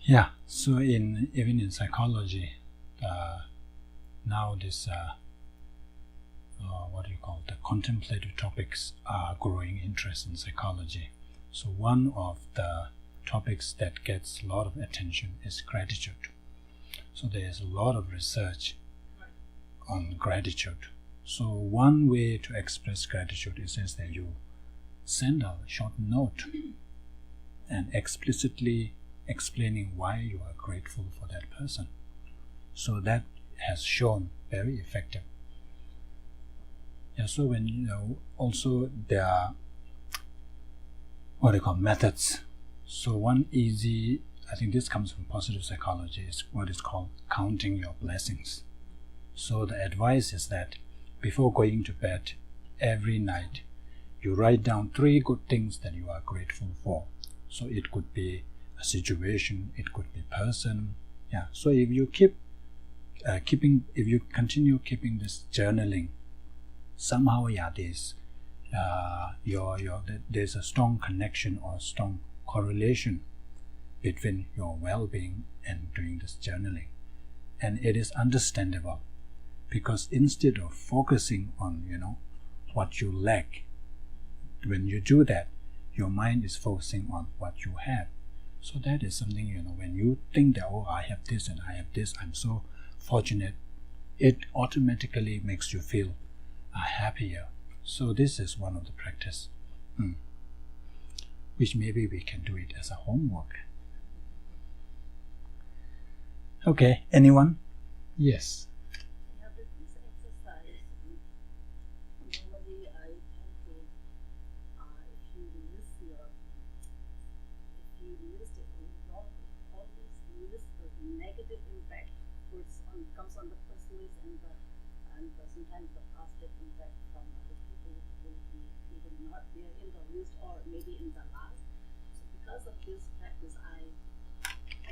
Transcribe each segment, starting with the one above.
Yeah, so even in psychology, now this what do you call, the contemplative topics are growing interest in psychology. So one of the topics that gets a lot of attention is gratitude. So there is a lot of research on gratitude. So one way to express gratitude is that you send a short note and explicitly explaining why you are grateful for that person. So that has shown very effective. Yeah, so when also there are what they call methods. So one easy, I think this comes from positive psychology, is what is called counting your blessings. So the advice is that before going to bed every night, you write down 3 good things that you are grateful for. So it could be a situation, it could be person. Yeah. So if you if you continue keeping this journaling, somehow there's a strong connection or strong correlation between your well-being and doing this journaling. And it is understandable, because instead of focusing on what you lack, when you do that, your mind is focusing on what you have. So that is something, when you think that, oh, I have this and I have this, I'm so fortunate, it automatically makes you feel happier. So this is one of the practice, which maybe we can do it as a homework. Okay, anyone? Yes. Yeah, with this exercise, normally I tend to, if you list the negative impact, which comes on the first list, and sometimes the positive impact from other people will be even not there in the list, or maybe in the last. So because of this practice, I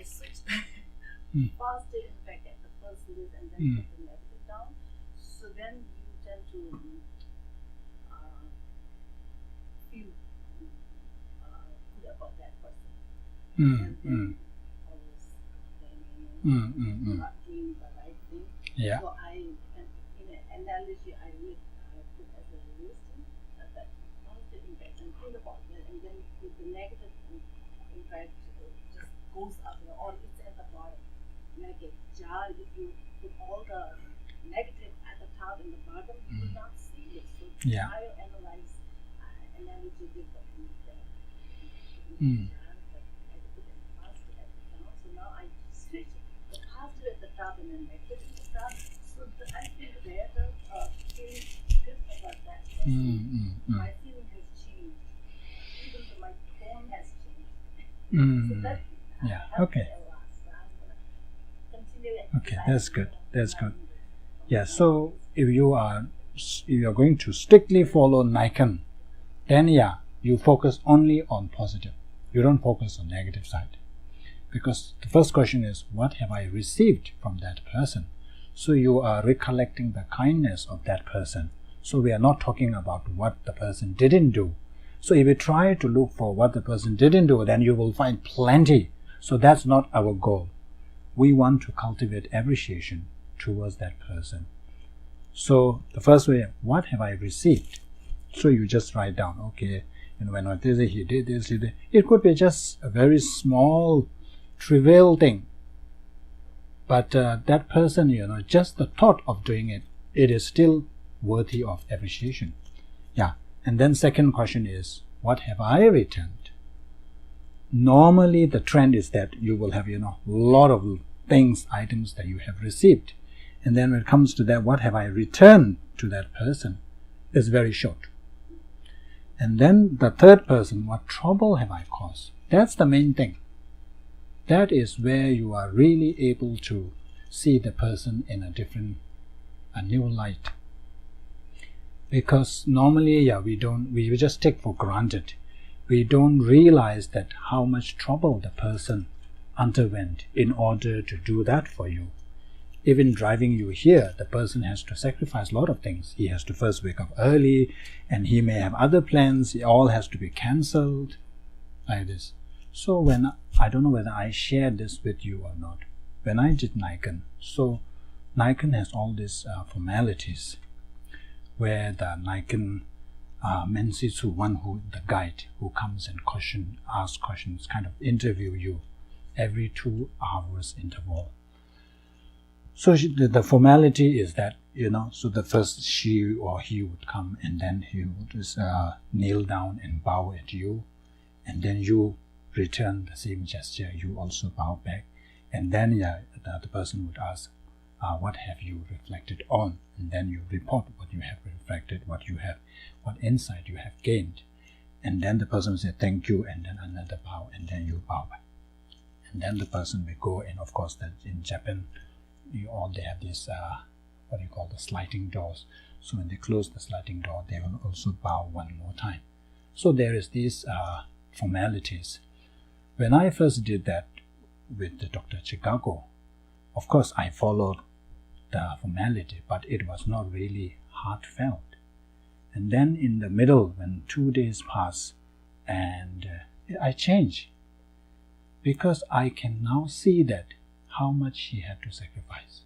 switch positive impact at the first list and then put the negative down. So then you tend to feel good about that person. And then always not doing the right thing. Yeah. So in an analogy, I would put as a list that positive impact and think about it, and then if the negative impact just goes up, or it's at the bottom. Like a jar, if you put all the negative at the top and the bottom, you will not see it. So I analyze analogy with the jar, but negative and positive at the top. So now I switch the positive at the top and the negative at the top. So I feel better, feeling good about that. My feeling has changed. Even though my tone has changed. So that Okay. Okay, that's good. That's good. Yeah. So if you are going to strictly follow Nikan, then you focus only on positive. You don't focus on negative side, because the first question is, what have I received from that person? So you are recollecting the kindness of that person. So we are not talking about what the person didn't do. So if you try to look for what the person didn't do, then you will find plenty. So that's not our goal. We want to cultivate appreciation towards that person. So the first way, what have I received? So you just write down, okay, when I did it, he did this, he did. It could be just a very small, trivial thing. But that person, just the thought of doing it, it is still worthy of appreciation. Yeah. And then second question is, what have I returned? Normally the trend is that you will have a lot of items that you have received, and then when it comes to that, what have I returned to that person, is very short. And then the third person, what trouble have I caused? That's the main thing. That is where you are really able to see the person in a new light. Because normally we just take for granted. We don't realize that how much trouble the person underwent in order to do that for you. Even driving you here, the person has to sacrifice a lot of things. He has to first wake up early, and he may have other plans. It all has to be cancelled, like this. So when I don't know whether I shared this with you or not. When I did Naikan, so Naikan has all these formalities where the Naikan Mensitsu, the guide who comes and asks questions, kind of interview you every 2 hours interval. So the formality is that, so the first she or he would come, and then he would just kneel down and bow at you, and then you return the same gesture, you also bow back, and then the other person would ask, what have you reflected on? And then you report what you have reflected, what insight you have gained. And then the person will say thank you, and then another bow, and then you bow back. And then the person will go, and of course that in Japan, they have these, the sliding doors. So when they close the sliding door, they will also bow one more time. So there is these formalities. When I first did that with the Dr. Chicago, of course I followed the formality, but it was not really heartfelt. And then in the middle, when 2 days pass, and I change, because I can now see that how much she had to sacrifice.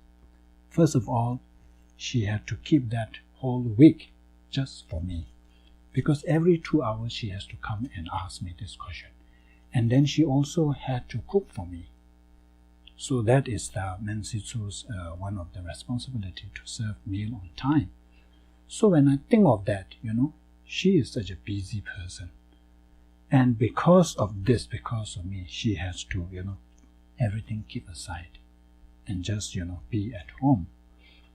First of all, she had to keep that whole week just for me, because every 2 hours she has to come and ask me this question. And then she also had to cook for me. So that is the Mensitsu's one of the responsibility, to serve meal on time. So when I think of that, she is such a busy person. And because of this, because of me, she has to, everything keep aside and just, be at home.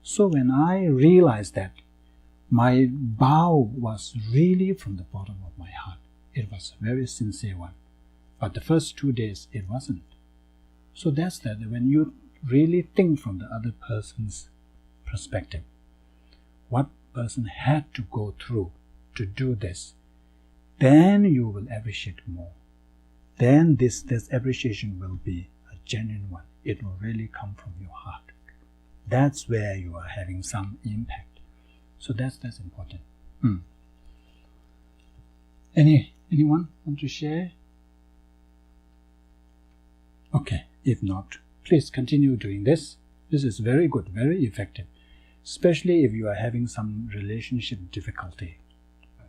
So when I realized that my bow was really from the bottom of my heart, it was a very sincere one. But the first 2 days, it wasn't. So that's that. When you really think from the other person's perspective, what person had to go through to do this, then you will appreciate more. Then this appreciation will be a genuine one. It will really come from your heart. That's where you are having some impact. So that's important. Anyone want to share? Okay, if not, please continue doing this. This is very good, very effective, especially if you are having some relationship difficulty.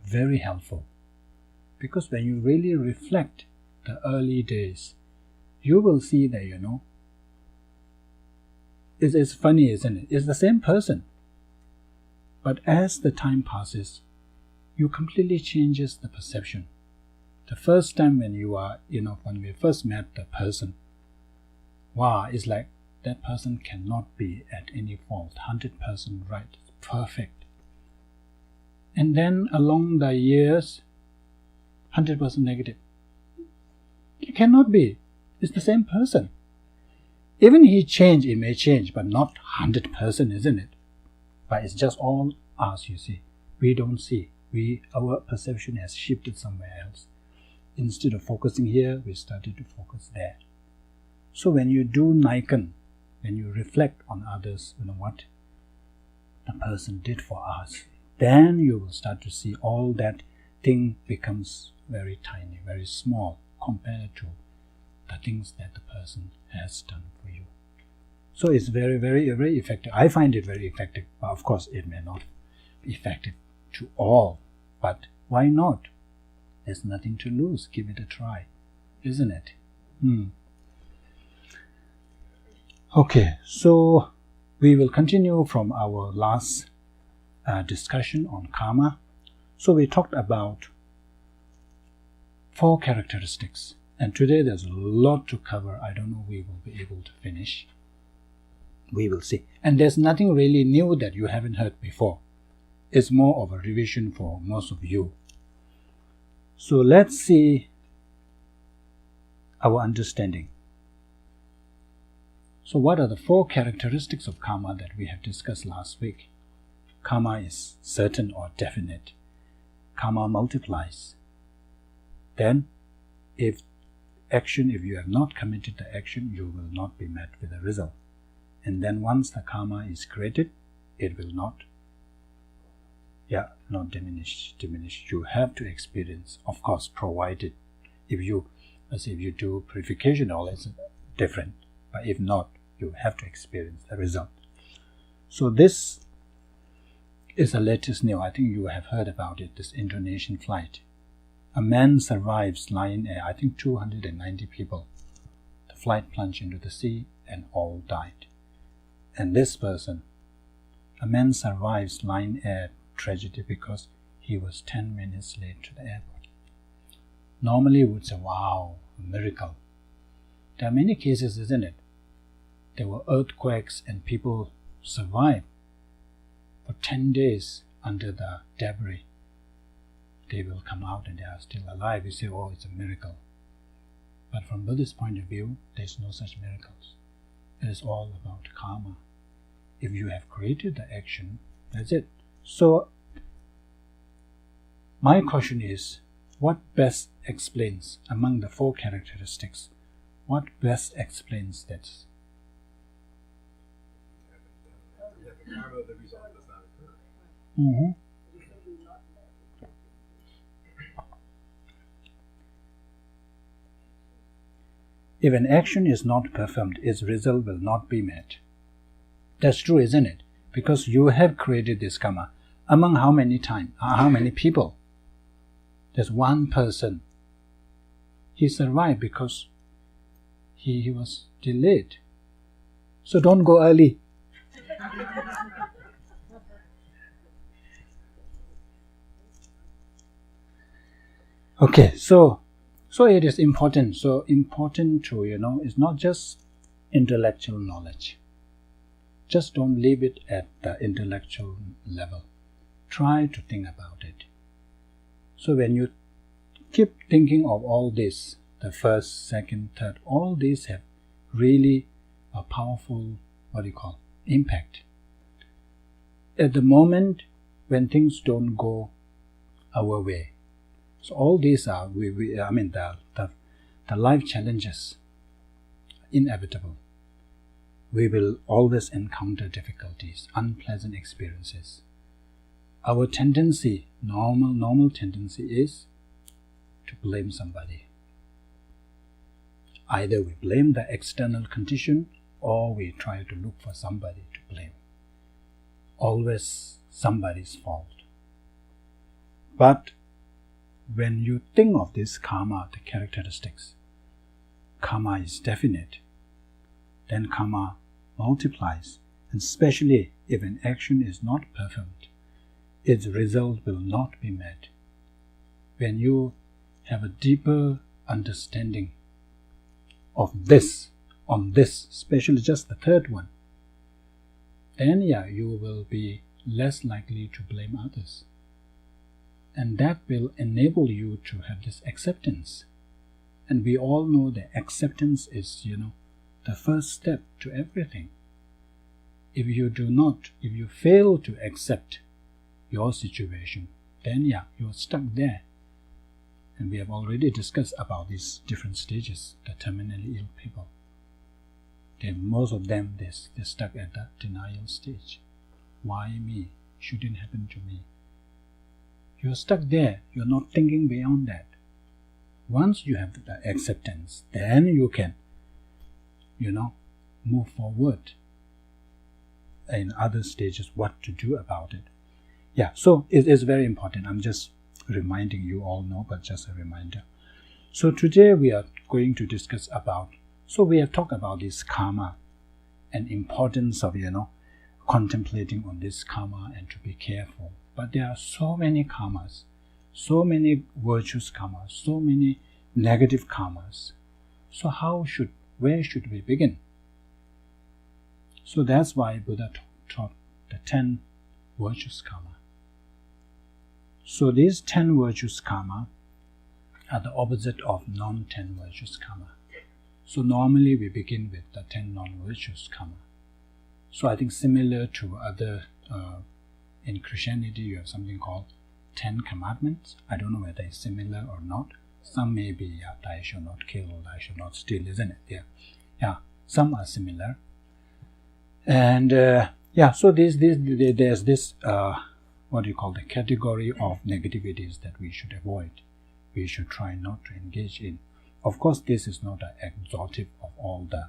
Very helpful. Because when you really reflect the early days, you will see that, it's funny, isn't it? It's the same person. But as the time passes, you completely changes the perception. The first time when when we first met the person, wow, it's like that person cannot be at any fault, 100% right, perfect. And then along the years, 100% negative. It cannot be. It's the same person. Even it may change, but not 100%, isn't it? But it's just all us, you see. We don't see. Our perception has shifted somewhere else. Instead of focusing here, we started to focus there. So when you do Naikan, when you reflect on others, what the person did for us, then you will start to see all that thing becomes very tiny, very small compared to the things that the person has done for you. So it's very, very, very effective. I find it very effective. But of course, it may not be effective to all. But why not? There's nothing to lose. Give it a try, isn't it? Okay, so we will continue from our last discussion on karma. So we talked about 4 characteristics, and today there's a lot to cover. I don't know we will be able to finish. We will see. And there's nothing really new that you haven't heard before. It's more of a revision for most of you. So let's see our understanding. So what are the 4 characteristics of karma that we have discussed last week? Karma is certain or definite. Karma multiplies. Then, if you have not committed the action, you will not be met with a result. And then once the karma is created, it will not diminish. You have to experience, of course, provided if you As if you do purification, all is different. But if not, you have to experience the result. So this is the latest news. I think you have heard about it, this Indonesian flight. A man survives Lion Air, I think 290 people. The flight plunged into the sea and all died. And this person, a man survives Lion Air tragedy because he was 10 minutes late to the airport. Normally we would say, wow, a miracle. There are many cases, isn't it? There were earthquakes and people survived for 10 days under the debris. They will come out and they are still alive. You say, oh, it's a miracle. But from Buddhist point of view, there's no such miracles. It is all about karma. If you have created the action, that's it. So, my question is, what best explains, among the 4 characteristics, what best explains this? The karma of the result does not occur. Mm-hmm. If an action is not performed, its result will not be met. That's true, isn't it? Because you have created this karma. Among how many people? There's one person. He survived because he was delayed. So don't go early. Okay, so it is important. So important to, it's not just intellectual knowledge. Just don't leave it at the intellectual level. Try to think about it. So when you keep thinking of all this, the first, second, third, all these have really a powerful, impact. At the moment when things don't go our way, so all these are, the life challenges, inevitable. We will always encounter difficulties, unpleasant experiences. Our tendency, normal tendency is to blame somebody. Either we blame the external condition or we try to look for somebody to blame. Always somebody's fault. But when you think of this karma, the characteristics, karma is definite, then karma multiplies, and especially if an action is not performed, its result will not be met. When you have a deeper understanding of this, on this, especially just the third one, then you will be less likely to blame others. And that will enable you to have this acceptance. And we all know that acceptance is, the first step to everything. If you fail to accept your situation, then you're stuck there. And we have already discussed about these different stages, the terminally ill people. Most of them, they're stuck at the denial stage. Why me? Shouldn't happen to me. You're stuck there. You're not thinking beyond that. Once you have the acceptance, then you can, move forward in other stages, what to do about it. So it is very important. I'm just reminding you all know, but just a reminder. So today we are going to discuss about, so we have talked about this karma and importance of, contemplating on this karma and to be careful. But there are so many karmas, so many virtuous karmas, so many negative karmas. So where should we begin? So that's why Buddha taught the 10 virtuous karma. So these 10 virtuous karma are the opposite of non-10 virtuous karma. So normally we begin with the 10 non-virtuous karma. So I think similar to other, in Christianity you have something called 10 commandments. I don't know whether it's similar or not. Some may be, thou shalt not kill, thou shalt not steal, isn't it? Some are similar. And so there's this, the category of negativities that we should avoid. We should try not to engage in. of course, this is not an exhaustive of all the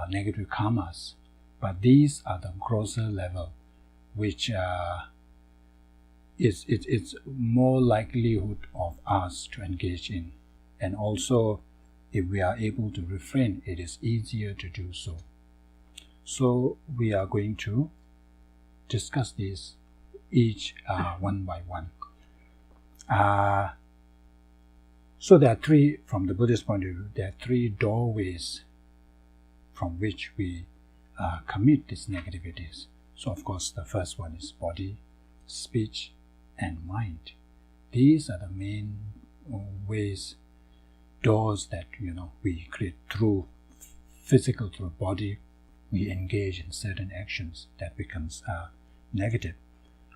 negative karmas, but these are the grosser level, which it's more likelihood of us to engage in, and also if we are able to refrain, it is easier to do so. So we are going to discuss this each one by one. So there are three, from the Buddhist point of view, there are three doorways from which we commit these negativities. So of course the first one is body, speech, and mind. These are the main ways, doors that we create through physical, through body. We engage in certain actions that becomes negative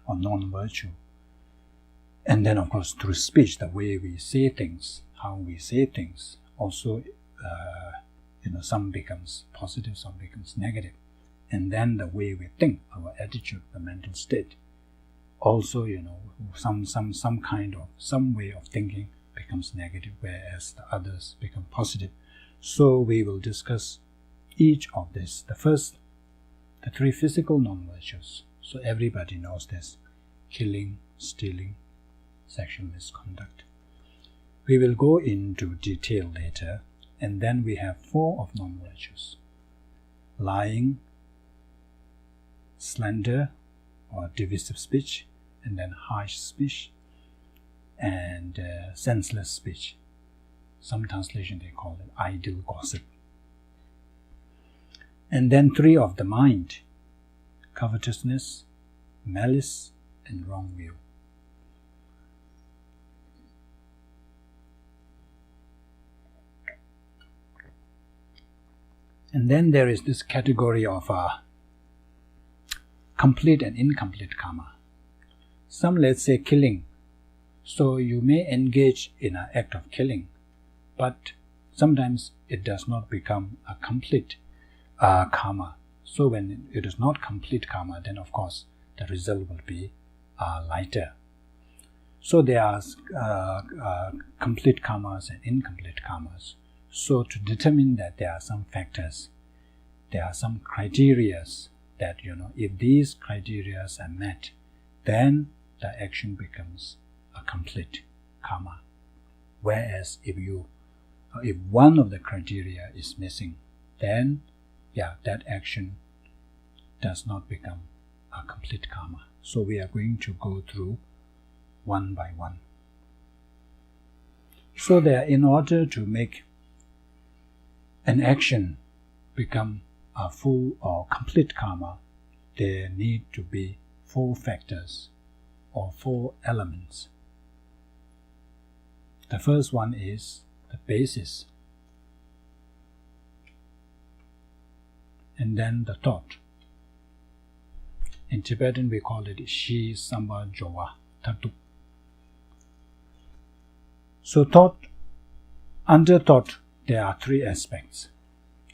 or non-virtue. And then of course through speech, the way we say things, how we say things, also some becomes positive, some becomes negative. And then the way we think, our attitude, the mental state, also some way of thinking becomes negative, whereas the others become positive. So we will discuss each of this. The first, the three physical non-virtues. So everybody knows this: killing, stealing, sexual misconduct. We will go into detail later. And then we have four of non-virtues: lying, slander or divisive speech, and then harsh speech, and senseless speech. Some translation they call it idle gossip. And then three of the mind: covetousness, malice, and wrong view. And then there is this category of complete and incomplete karma. Some, let's say, killing. So you may engage in an act of killing, but sometimes it does not become a complete karma. So when it is not complete karma, then of course the result will be lighter. So there are complete karmas and incomplete karmas. So to determine that, there are some factors, there are some criteria that, if these criteria are met, then the action becomes a complete karma. Whereas if one of the criteria is missing, then that action does not become a complete karma. So we are going to go through one by one. So that in order to make an action become a full or complete karma, there need to be four factors or four elements. The first one is the basis, and then the thought. In Tibetan we call it Shi Samba Jowa Tatu. So thought, under thought, there are three aspects,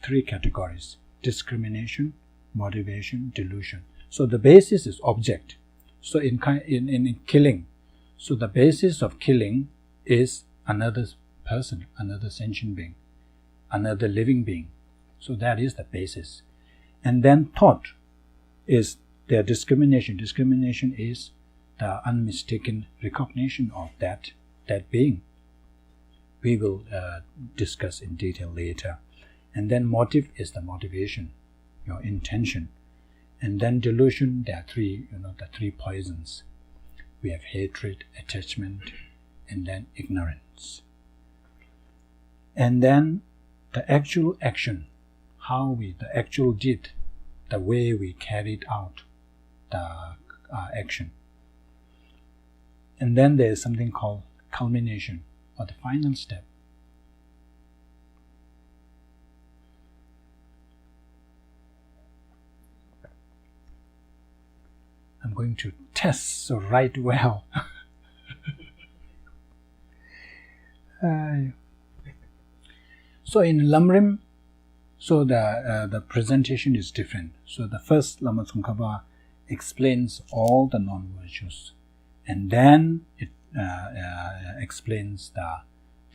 three categories: discrimination, motivation, delusion. So the basis is object. So in killing, so the basis of killing is another person, another sentient being, another living being. So that is the basis. And then thought is their discrimination. Discrimination is the unmistaken recognition of that being. We will discuss in detail later. And then motive is the motivation, your intention. And then delusion, there are three, the three poisons. We have hatred, attachment, and then ignorance. And then the actual action, the actual deed, the way we carried out the action. And then there is something called culmination, or the final step. I'm going to test so write well. So in Lamrim, so the presentation is different. So the first Lama Tsongkhapa explains all the non-virtues, and then it explains the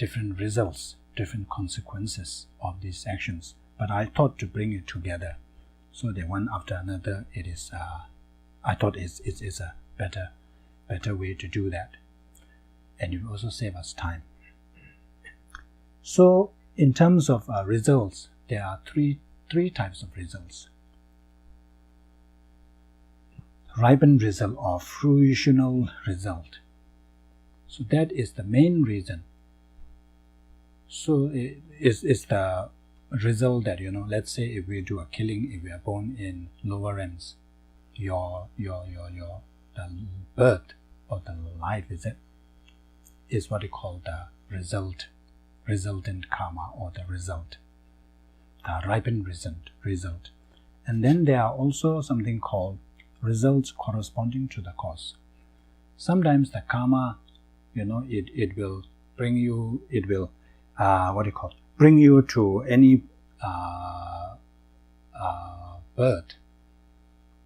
different results, different consequences of these actions. But I thought to bring it together, so that one after another, it is. I thought it's a better way to do that, and it will also save us time. So, in terms of results, there are three types of results. Ripened result or fruitional result. So that is the main reason. So it's the result that, let's say if we do a killing, if we are born in lower realms, the birth of the life is what they call the resultant karma, or the result, the ripened result. And then there are also something called results corresponding to the cause. Sometimes the karma, it will bring you, bring you to any birth.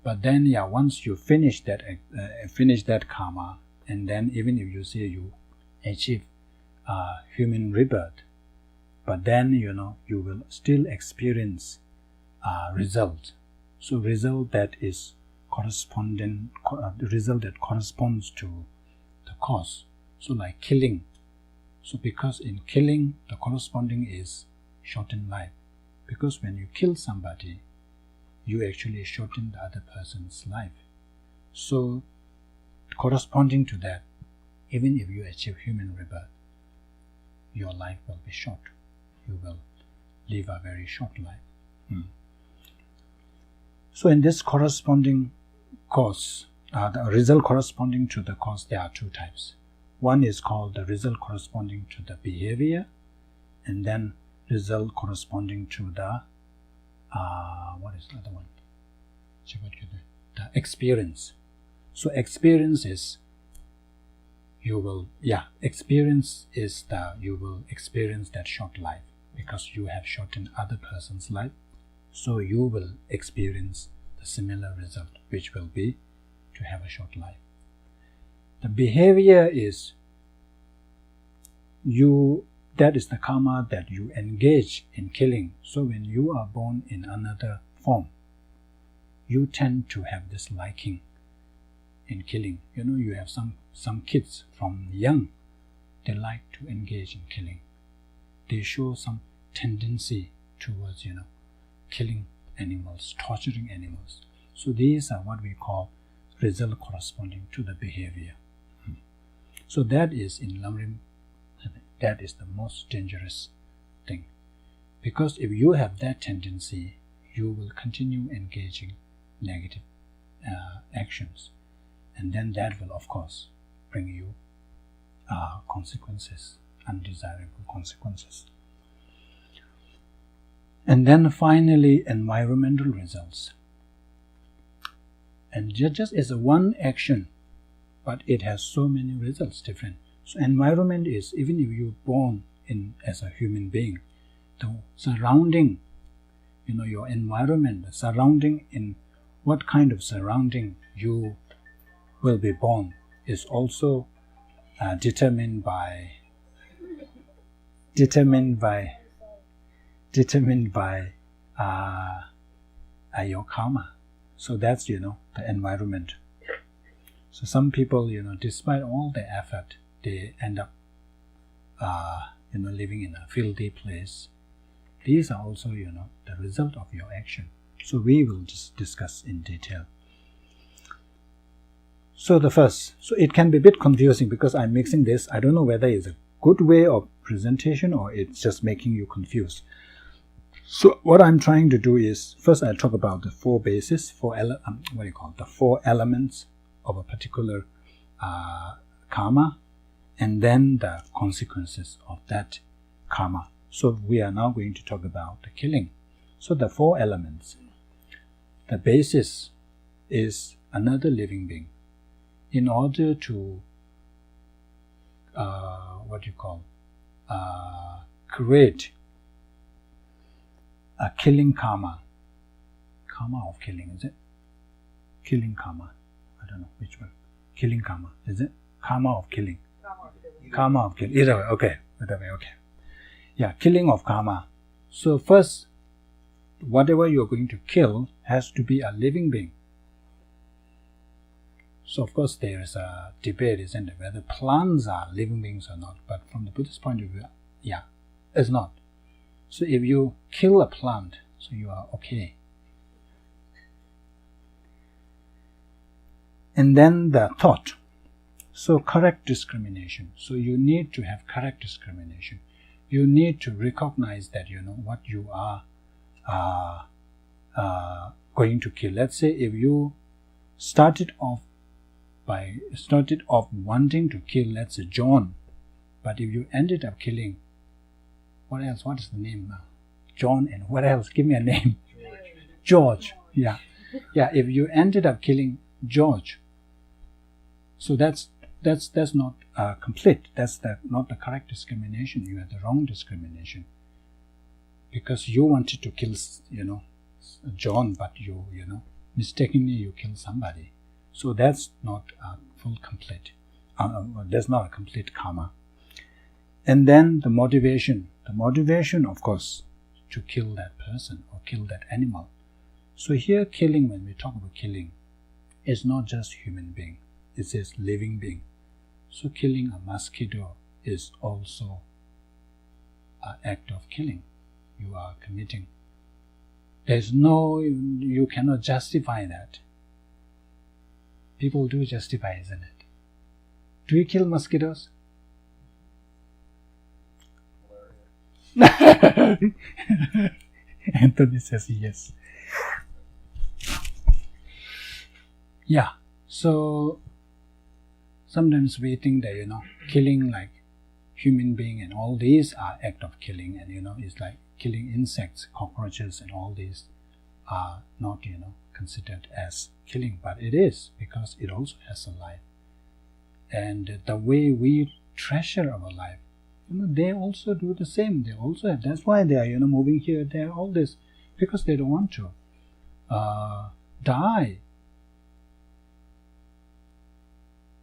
But then, once you finish that karma, and then even if you say you achieve human rebirth, but then you will still experience result. So result that is the result that corresponds to the cause. So like killing. So because in killing, the corresponding is shortened life. Because when you kill somebody, you actually shorten the other person's life. So corresponding to that, even if you achieve human rebirth, your life will be short. You will live a very short life. So in this corresponding cause, the result corresponding to the cause, there are two types. One is called the result corresponding to the behavior, and then result corresponding to the what is the other one? The experience. So experience is you will experience that short life, because you have shortened other person's life. So you will experience the similar result, which will be to have a short life. The behavior is that is the karma that you engage in killing. So when you are born in another form, you tend to have this liking in killing. You have some kids from young, they like to engage in killing. They show some tendency towards, killing animals, torturing animals. So these are what we call result corresponding to the behavior. So that is in Lamrim, that is the most dangerous thing. Because if you have that tendency, you will continue engaging negative actions. And then that will, of course, bring you consequences, undesirable consequences. And then finally, environmental results. And just as a one action, but it has so many results different. So environment is, even if you're born as a human being, the surrounding, your environment, the surrounding, in what kind of surrounding you will be born is also determined by your karma. So that's, the environment. So some people, despite all their effort, they end up, living in a filthy place. These are also, the result of your action. So we will just discuss in detail. So the first, so it can be a bit confusing because I'm mixing this. I don't know whether it's a good way of presentation or it's just making you confused. So what I'm trying to do is, first I talk about the four bases, the four elements of a particular karma, and then the consequences of that karma. So we are now going to talk about the killing. So the four elements. The basis is another living being. In order to create a killing karma of killing, is it? Killing karma. I don't know which one. Killing karma, is it? Karma of killing. Karma of killing. Either way, okay. better way. Okay. Yeah, killing of karma. So first, whatever you're going to kill has to be a living being. So of course there is a debate, isn't it, whether plants are living beings or not. But from the Buddhist point of view, yeah, it's not. So if you kill a plant, so you are okay. And then the thought. So correct discrimination. So you need to have correct discrimination. You need to recognize that what you are going to kill. Let's say if you started off wanting to kill, let's say John, but if you ended up killing, what else? What is the name now? John and what else? Give me a name. George. Yeah. If you ended up killing George, so that's not complete. That's not the correct discrimination. You had the wrong discrimination because you wanted to kill John, but you mistakenly you killed somebody. So that's not complete. That's not a complete karma. And then the motivation. The motivation, of course, to kill that person or kill that animal. So here killing, when we talk about killing, is not just human being. It says living being. So killing a mosquito is also an act of killing. You are committing. You cannot justify that. People do justify, isn't it? Do you kill mosquitoes? Anthony says yes. Yeah, so sometimes we think that, killing like human being and all these are act of killing, and it's like killing insects, cockroaches, and all these are not, considered as killing, but it is, because it also has a life. And the way we treasure our life, they also do the same. They also have, that's why they are, moving here, there, all this, because they don't want to die.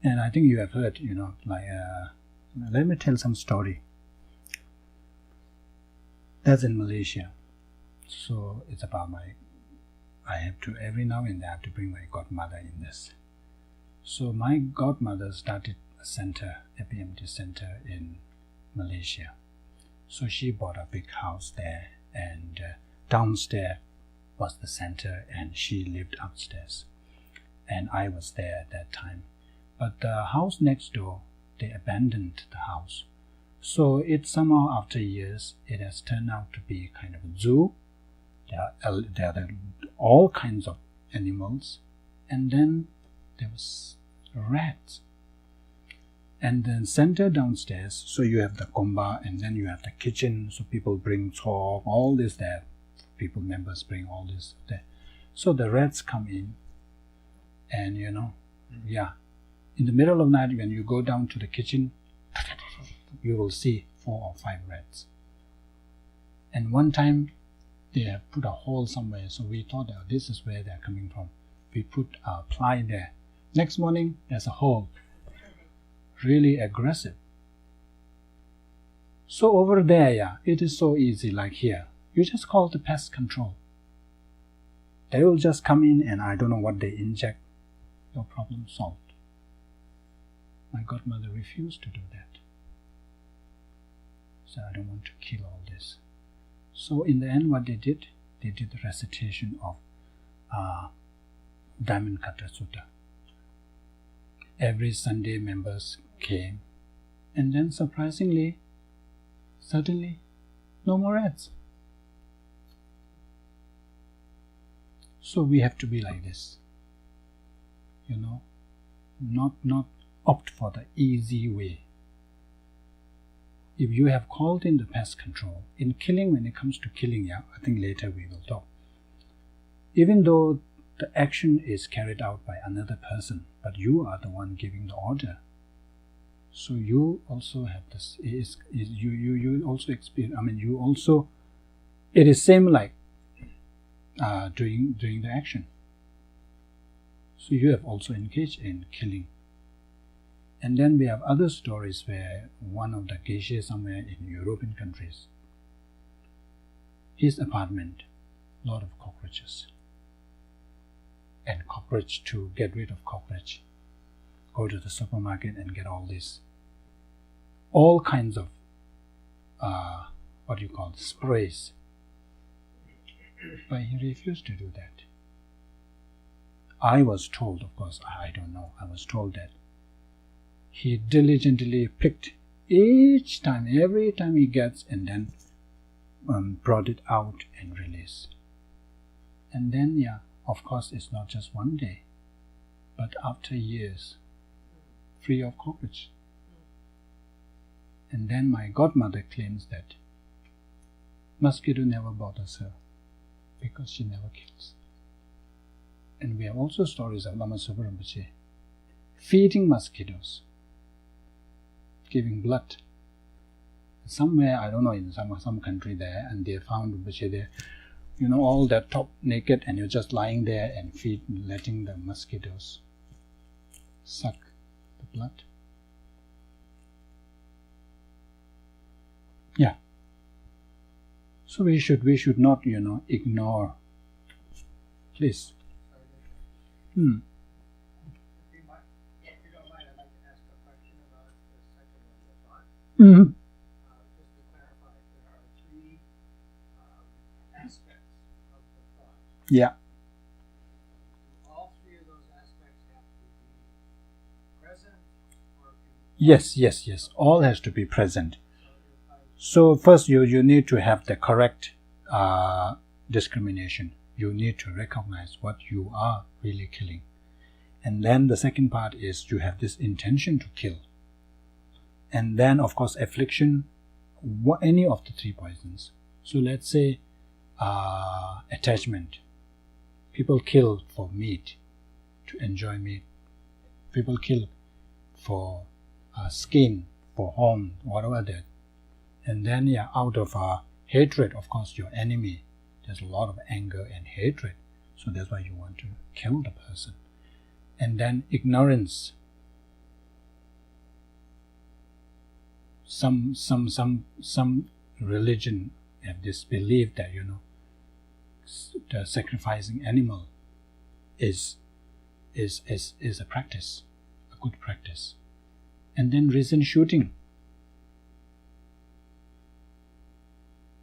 And I think you have heard, let me tell some story. That's in Malaysia. So it's about every now and then I have to bring my godmother in this. So my godmother started a center, a PMT center in Malaysia. So she bought a big house there, and downstairs was the center, and she lived upstairs. And I was there at that time. But the house next door, they abandoned the house. So it somehow, after years, it has turned out to be kind of a zoo. There are all kinds of animals. And then there was rats. And then center downstairs, so you have the komba, and then you have the kitchen, so people bring chalk, all this there. Members bring all this there. So the rats come in, and in the middle of the night, when you go down to the kitchen, you will see 4 or 5 rats. And one time, they have put a hole somewhere, so we thought that this is where they're coming from. We put a ply there. Next morning, there's a hole. Really aggressive. So over there, it is so easy, like here. You just call the pest control. They will just come in, and I don't know what they inject. Your problem solved. My godmother refused to do that. So I don't want to kill all this. So in the end, what they did the recitation of Diamond Cutter Sutta. Every Sunday members came, and then surprisingly, suddenly, no more rats. So we have to be like this, not opt for the easy way. If you have called in the pest control, in killing, when it comes to killing, I think later we will talk. Even though the action is carried out by another person, but you are the one giving the order. So you also have this. You also experience. You also. It is same like doing the action. So you have also engaged in killing, And then we have other stories where one of the geishas somewhere in European countries, his apartment, lot of cockroaches. And cockroach, to get rid of cockroach, go to the supermarket and get all kinds of sprays. But he refused to do that. I was told, of course, I don't know, I was told that he diligently picked every time he gets, and then brought it out and released. And then, yeah, of course, it's not just one day, but after years, free of cockroach. And then my godmother claims that mosquito never bothers her because she never kills. And we have also stories of Lama Zopa Rinpoche feeding mosquitoes, giving blood. Somewhere, I don't know, in some country there, and they found Rinpoche there, all that top naked, and you're just lying there and letting the mosquitoes suck the blood. Yeah. So we should not, ignore. Please. If you don't mind, I'd like to ask a question about the second one, the thought. Mm-hmm. Just to clarify, there are three aspects of the thought. Yeah. All three of those aspects have to be present, or Yes. All has to be present. So first you need to have the correct discrimination. You need to recognize what you are really killing. And then the second part is you have this intention to kill. And then, of course, affliction, any of the three poisons. So let's say attachment. People kill for meat, to enjoy meat. People kill for skin, for horn, whatever that. And then, out of hatred, of course, your enemy, there's a lot of anger and hatred. So that's why you want to kill the person. And then ignorance. Some religion have this belief that, the sacrificing animal is a practice, a good practice. And then reason shooting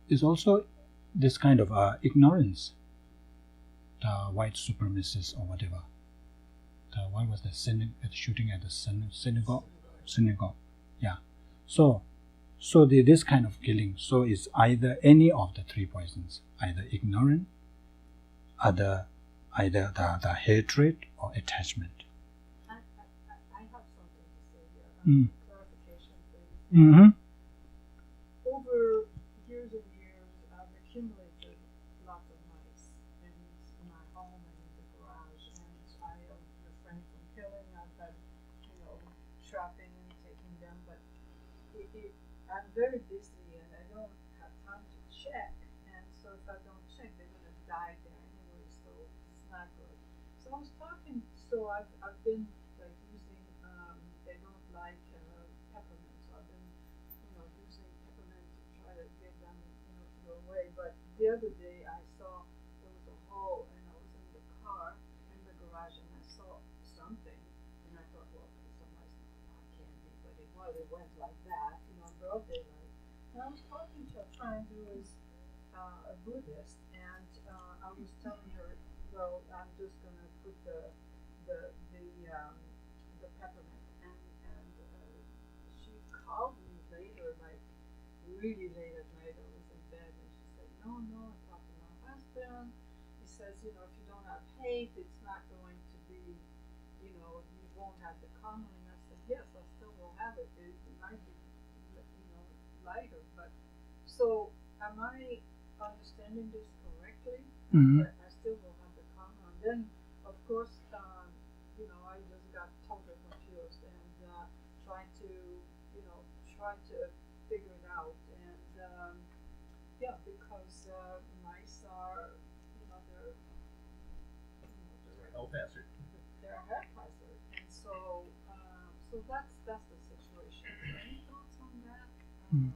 is also this kind of ignorance. The white supremacists or whatever. What was the shooting at the synagogue? Yeah. So this kind of killing, so it's either any of the three poisons, either ignorant, either the hatred or attachment. I have something to say here. Clarification, please. Mm-hmm. Over years and years, I've accumulated lots of mice in my home and in the garage, and I have refrained from killing. I've had, trapping and taking them, but I'm very busy and I don't have time to check. And so if I don't check, they're going to die there anyway. So it's not good. So I was talking. So I've been using. They don't like peppermint, so I've been using peppermint to try to get them to go away. But the other day I saw there was a hole, and I was in the car in the garage, and I saw something, and I thought, well, somebody's not candy, but it went like that, broad daylight. And I was talking to a friend who is a Buddhist, and I was telling her, well, I'm just gonna put the peppermint, and she called me later, really late at night. I was in bed, and she said, no, I talked to my husband. He says, if you don't have hate, it's not going to be, you won't have the karma. And I said, yes, I still will have it. It might be, lighter, but so am I understanding this correctly? Mm-hmm. That I still will have the karma, and then of course, I just got totally confused and trying to figure it out, and because mice are, they're health hazard. they're a health hazard, and so So that's the situation. Any thoughts on that?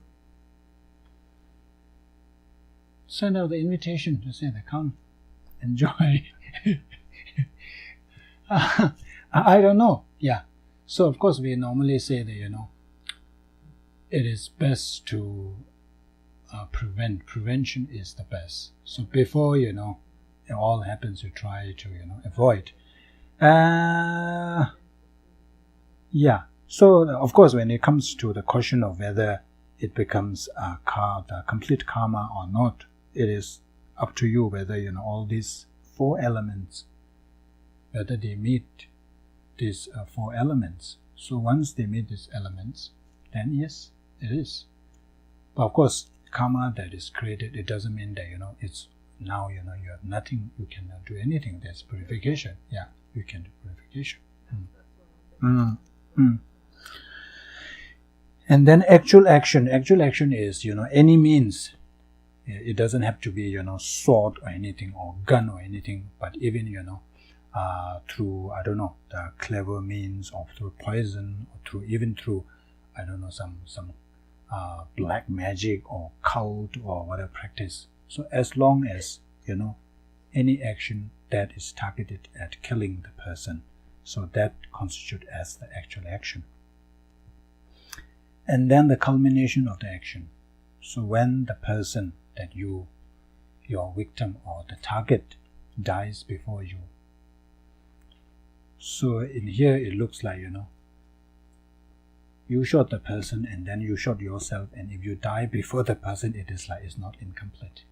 Send out the invitation to say they come, enjoy. I don't know. Yeah. So of course we normally say that it is best to prevent. Prevention is the best. So before it all happens, you try to avoid. Yeah. So of course, when it comes to the question of whether it becomes the complete karma or not, it is up to you whether all these 4 elements, whether they meet these 4 elements. So once they meet these elements, then yes, it is. But of course, karma that is created, it doesn't mean that it's now you have nothing, you cannot do anything. There's purification. Yeah, you can do purification. And then actual action is any means. It doesn't have to be sword or anything, or gun or anything, but even through the clever means, or through poison, or even through some black magic or cult or whatever practice. So as long as any action that is targeted at killing the person, so that constitutes as the actual action. And then the culmination of the action. So when the person that your victim or the target dies before you. So in here it looks like you shot the person and then you shot yourself, and if you die before the person, it is like it's not incomplete.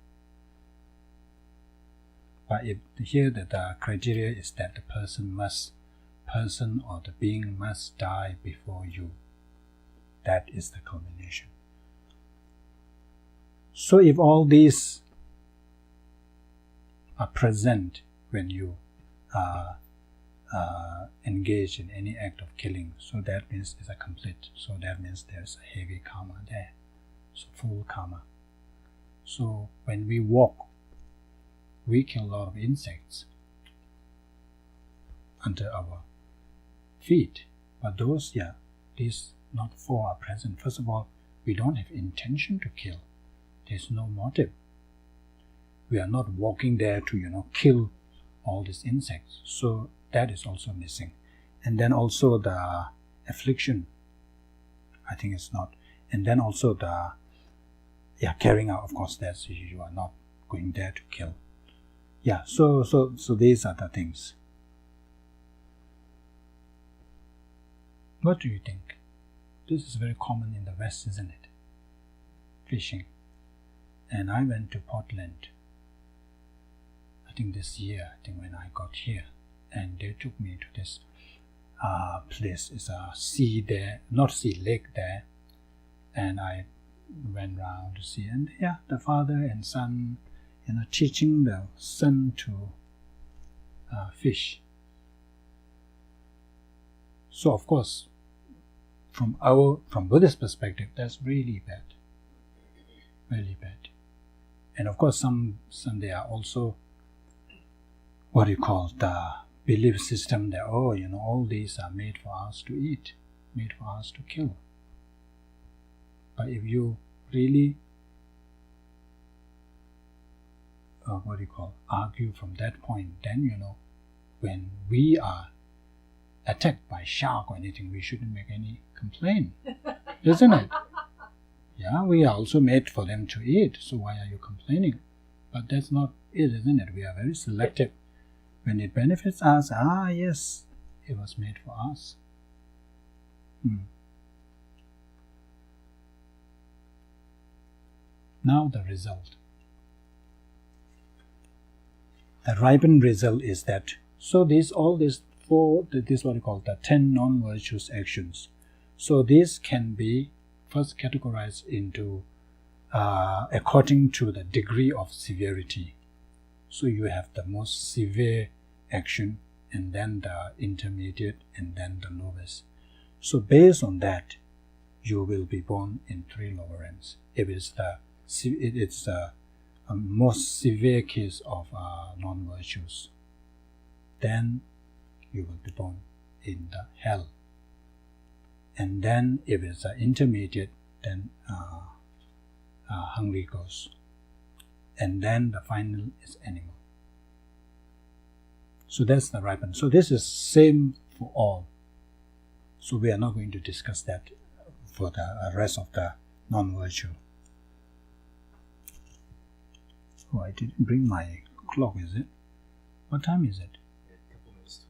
But if here the criteria is that the person or the being must die before you. That is the culmination. So if all these are present when you engage in any act of killing, so that means it's a complete. So that means there's a heavy karma there. So full karma. So when we walk, we kill a lot of insects under our feet. But these not 4 are present. First of all, we don't have intention to kill. There's no motive. We are not walking there to kill all these insects. So that is also missing. And then also the affliction, I think it's not. And then also the carrying out, of course, that's you are not going there to kill. Yeah, so these are the things. What do you think? This is very common in the West, isn't it? Fishing. And I went to Portland, I think this year, when I got here, and they took me to this place. It's a sea there, not sea, lake there, and I went round to see, and the father and son, teaching the son to fish. So of course, from Buddhist perspective, that's really bad, really bad. And of course, some there are also the belief system that all these are made for us to eat, made for us to kill. But if you really argue from that point, then when we are attacked by shark or anything, we shouldn't make any complaint, isn't it? Yeah, we are also made for them to eat, so why are you complaining? But that's not it, isn't it? We are very selective. When it benefits us, yes, it was made for us. Now the result. The ripened result is that, so all these 4, this is what we call the 10 non-virtuous actions. So these can be first categorized into according to the degree of severity. So you have the most severe action, and then the intermediate, and then the lowest. So based on that, you will be born in 3 lower ranks. If it's the most severe case of non-virtues, then you will be born in the hell. and then if it's intermediate, then hungry goes, and then the final is animal. So that's the ripen. So this is same for all. So we are not going to discuss that for the rest of the non-virtue. Oh, I didn't bring my clock, is it? What time is it? A couple minutes to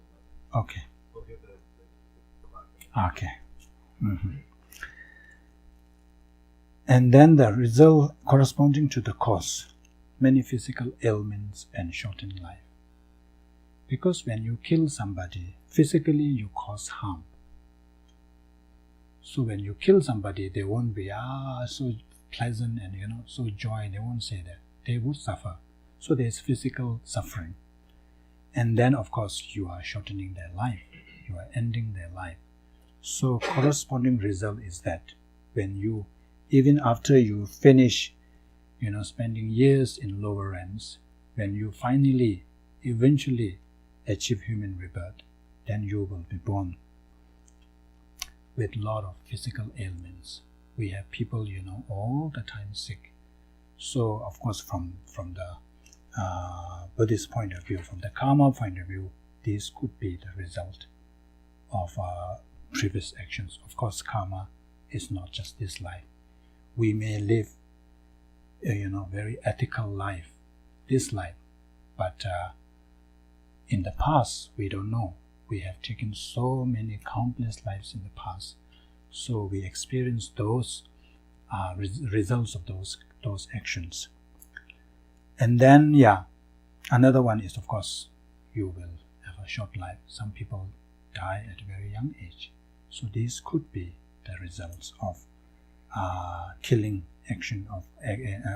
11. Okay. We'll get the clock. Okay. And then the result corresponding to the cause, many physical ailments and shortened life. Because when you kill somebody, physically you cause harm. So when you kill somebody, they won't be so pleasant and so joy. They won't say that. They would suffer. So there's physical suffering. And then of course you are shortening their life. You are ending their life. So corresponding result is that when you, even after you finish, spending years in lower realms, when you finally, eventually achieve human rebirth, then you will be born with a lot of physical ailments. We have people, all the time sick. So of course from the Buddhist point of view, from the karma point of view, this could be the result of previous actions. Of course, karma is not just this life. We may live very ethical life, this life, but in the past, we don't know. We have taken so many countless lives in the past, so we experience those results of those actions. And then, another one is, of course, you will have a short life. Some people die at a very young age. So these could be the results of killing action, of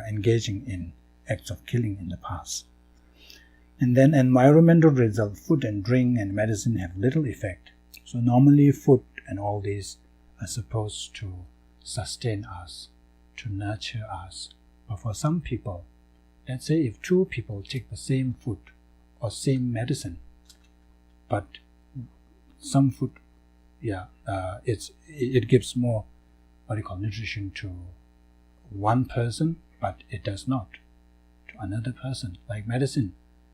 engaging in acts of killing in the past. And then environmental results, food and drink and medicine have little effect. So normally food and all these are supposed to sustain us, to nurture us. But for some people, let's say if two people take the same food or same medicine, but some food, it gives more, nutrition to one person, but it does not to another person. Like medicine,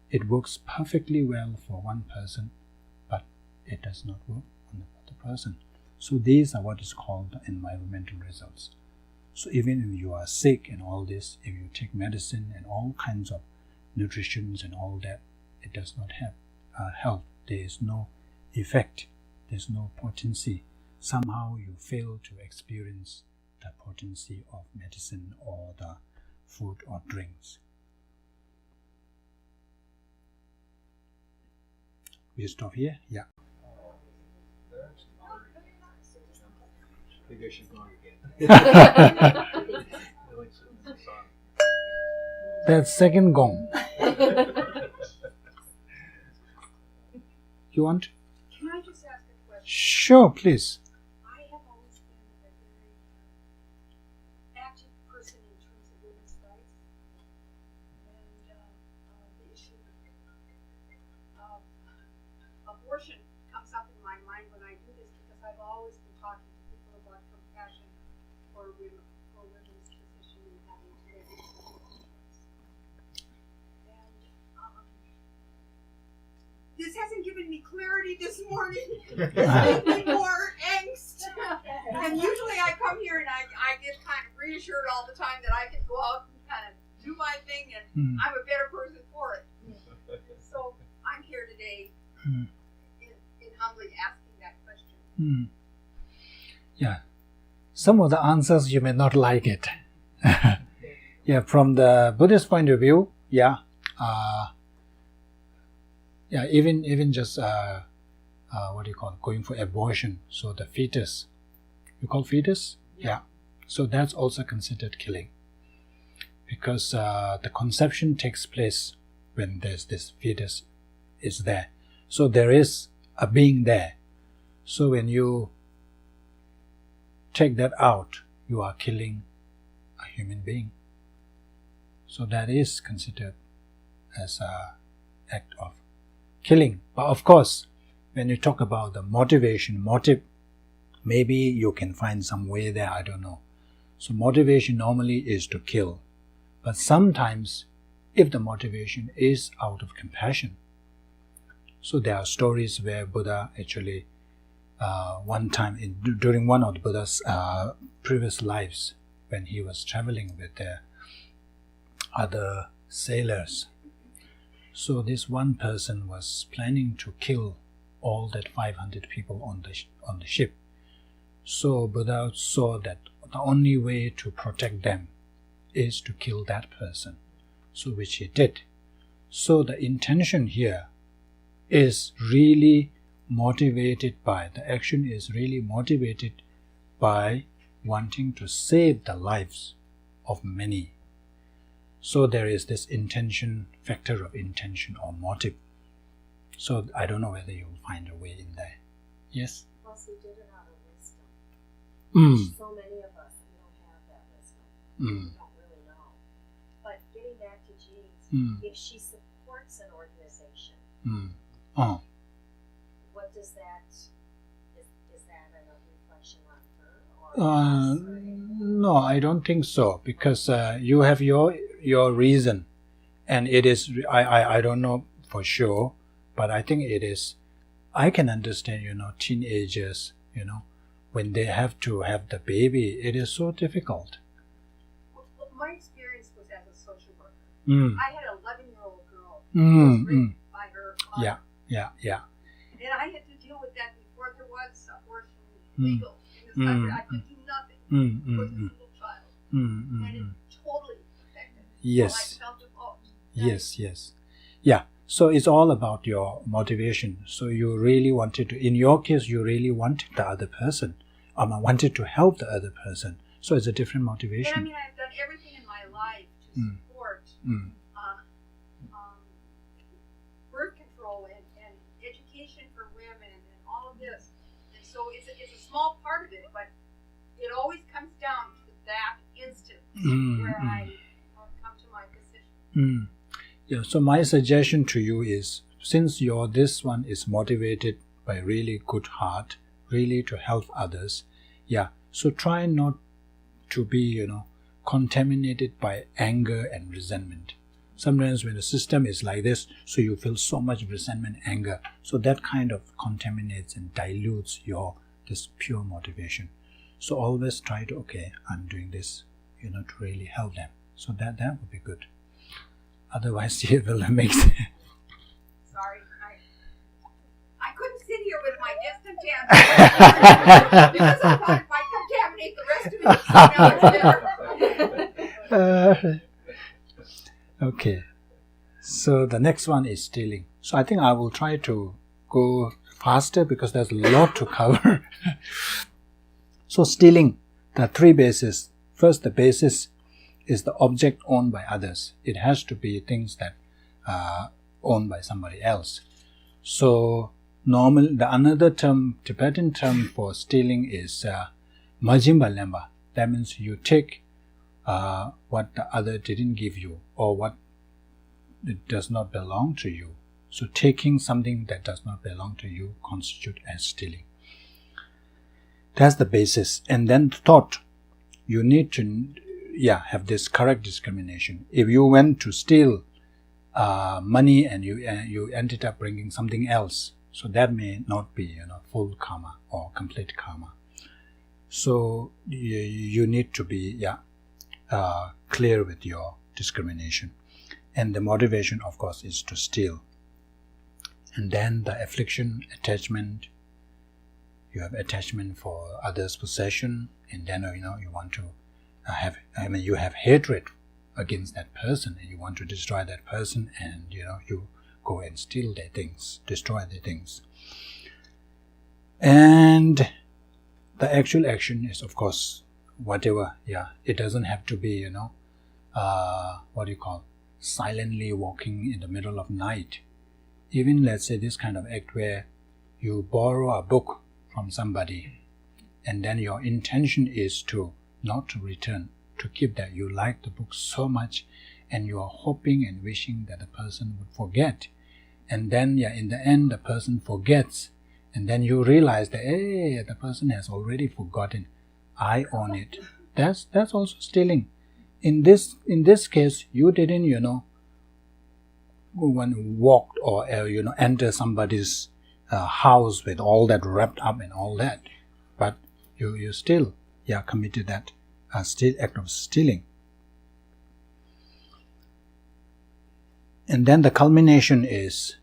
it works perfectly well for one person, but it does not work on another person. So these are what is called the environmental results. So even if you are sick and all this, if you take medicine and all kinds of nutritions and all that, it does not have help. There is no effect. There's no potency. Somehow you fail to experience the potency of medicine or the food or drinks. We stop here? Yeah. Maybe I should go on again. That's second gong. You want? Can I just ask a question? Sure, please. I have always been a very active person in terms of women's rights, and the issue of abortion comes up in my mind when I do this, because I've always been talking to people about compassion for women's position in having to make a choice. And this hasn't given me clarity this morning. It's made me more angst. And usually I come here and I get kind of reassured all the time that I can go out and kind of do my thing and I'm a better person for it. So I'm here today in humbly asking that question. Yeah. Some of the answers you may not like it. From the Buddhist point of view, even just going for abortion. So the fetus, you call fetus? Yeah. So that's also considered killing, because the conception takes place when there's this fetus is there. So there is a being there. So when you take that out, you are killing a human being. So that is considered as an act of killing. But of course, when you talk about the motive, Maybe you can find some way there, I don't know. So motivation normally is to kill. But sometimes, if the motivation is out of compassion, so there are stories where Buddha actually, one time during one of the Buddha's previous lives, when he was traveling with the other sailors, so this one person was planning to kill all that 500 people on the ship. So Buddha saw that the only way to protect them is to kill that person, so which he did. So the intention here is really motivated by, the action is really motivated by wanting to save the lives of many. So there is this intention, factor of intention or motive. So I don't know whether you'll find a way in there. Yes? Plus, he did it out of wisdom. So many of us, we don't have that wisdom. We don't really know. But getting back to Jean's, if she supports an organization, what does that, is that a reflection on her? Or no, I don't think so, because you have your reason, and it is, I don't know for sure, but I think it is, I can understand, teenagers, when they have to have the baby, it is so difficult. Well, my experience was as a social worker. I had an 11-year-old girl who was raped by her father. Yeah. And I had to deal with that before there was abortion legal in this country. I could do nothing for this little child. And it totally affected Yes. how I felt about Yes. Yeah. So it's all about your motivation. So you really wanted to, in your case, you really wanted the other person, wanted to help the other person. So it's a different motivation. And I mean, I've done everything in my life to support birth control and education for women and all of this. And so it's a small part of it, but it always comes down to that instance where I come to my decision. Yeah, so my suggestion to you is, since this one is motivated by really good heart, really to help others, so try not to be, contaminated by anger and resentment. Sometimes when the system is like this, so you feel so much resentment, anger, so that kind of contaminates and dilutes this pure motivation. So always try to, I'm doing this, to really help them. So that would be good. Otherwise, it will make sense. Sorry, I couldn't sit here with my distant answer because I thought it might contaminate the rest of it. Okay. So the next one is stealing. So I think I will try to go faster because there's a lot to cover. So stealing, there are 3 bases. First, the basis is the object owned by others. It has to be things that are owned by somebody else. So another term, Tibetan term for stealing is majimba lemba. That means you take what the other didn't give you, or what it does not belong to you. So taking something that does not belong to you constitute as stealing. That's the basis. And then thought, you need to have this correct discrimination. If you went to steal money and you ended up bringing something else, so that may not be full karma or complete karma. So you need to be clear with your discrimination. And the motivation, of course, is to steal. And then the affliction, attachment. You have attachment for others' possession, and then you want to you have hatred against that person, and you want to destroy that person, and you go and steal their things, destroy their things. And the actual action is, of course, whatever. It doesn't have to be silently walking in the middle of night. Even, let's say, this kind of act where you borrow a book from somebody, and then your intention is not to return, to keep that. You like the book so much, and you are hoping and wishing that the person would forget. And then, in the end, the person forgets, and then you realize that, hey, the person has already forgotten, I own it. That's also stealing. In this case, you didn't, when you walked or enter somebody's house with all that wrapped up and all that, but you still committed that act of stealing. And then the culmination is,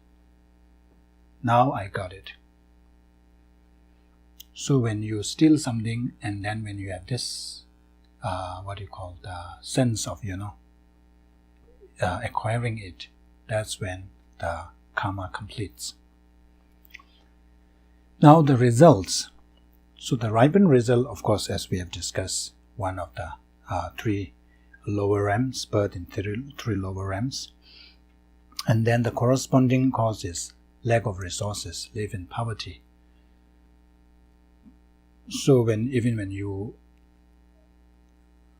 now I got it. So when you steal something, and then when you have this, the sense of, acquiring it, that's when the karma completes. Now the results. So the ripened result, of course, as we have discussed, one of the 3 lower realms, birth in 3 lower realms. And then the corresponding cause is lack of resources, live in poverty. So even when you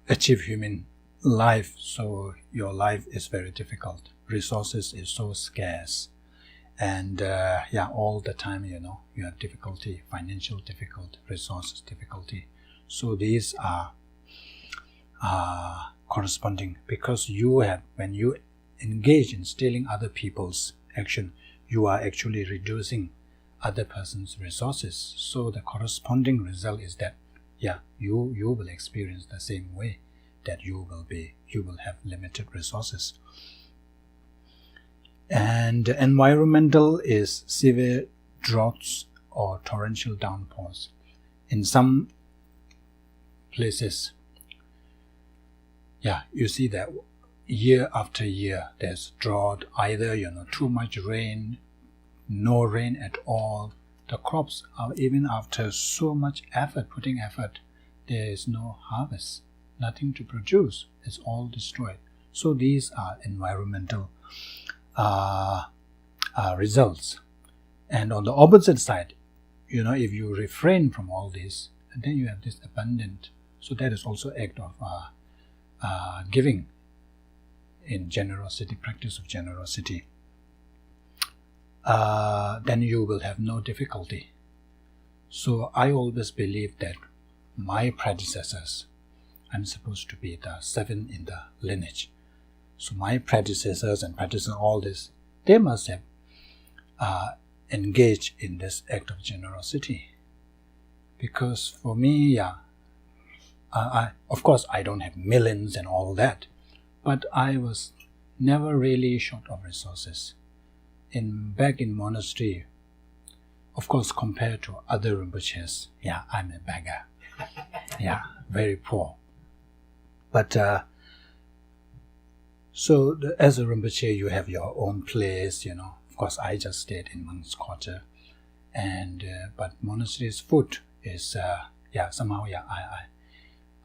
achieve human life, so your life is very difficult. Resources is so scarce. And all the time, you have difficulty, financial difficulty, resources difficulty. So these are corresponding, because when you engage in stealing other people's action, you are actually reducing other person's resources. So the corresponding result is that, you will experience the same way, that you will have limited resources. And environmental is severe droughts or torrential downpours. In some places, you see that year after year there's drought, either too much rain, no rain at all. The crops are, even after so much putting effort, there is no harvest, nothing to produce. It's all destroyed. So these are environmental results. And on the opposite side, if you refrain from all this, and then you have this abundant. So that is also act of giving in generosity, practice of generosity. Then you will have no difficulty. So I always believe that my predecessors, I'm supposed to be the 7th in the lineage. So my predecessors and practicing all this, they must have engaged in this act of generosity. Because for me, of course I don't have millions and all that, but I was never really short of resources. Back in monastery, of course, compared to other Rinpoches, I'm a beggar. Very poor. But as a Rinpoche, you have your own place, Of course, I just stayed in monks' quarter, but monastery's food is somehow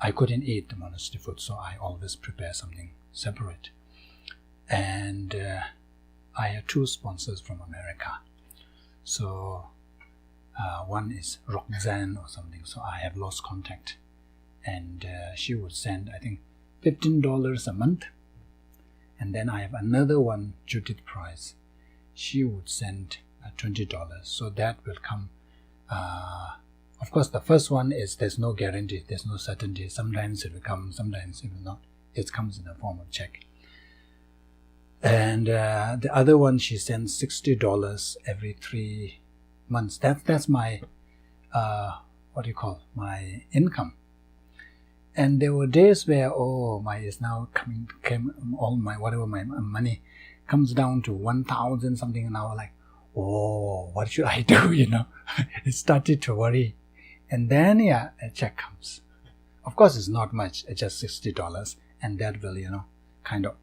I couldn't eat the monastery food, so I always prepare something separate. And I had 2 sponsors from America. So one is Roxanne or something, so I have lost contact. And she would send, I think, $15 a month. And then I have another one, Judith Price. She would send $20. So that will come. Of course, the first one is there's no guarantee, there's no certainty. Sometimes it will come, sometimes it will not. It comes in the form of check. And the other one, she sends $60 every 3 months. That's my my income. And there were days where all my money comes down to 1,000 something, and I was like, what should I do? It started to worry. And then a check comes. Of course, it's not much. It's just $60, and that will kind of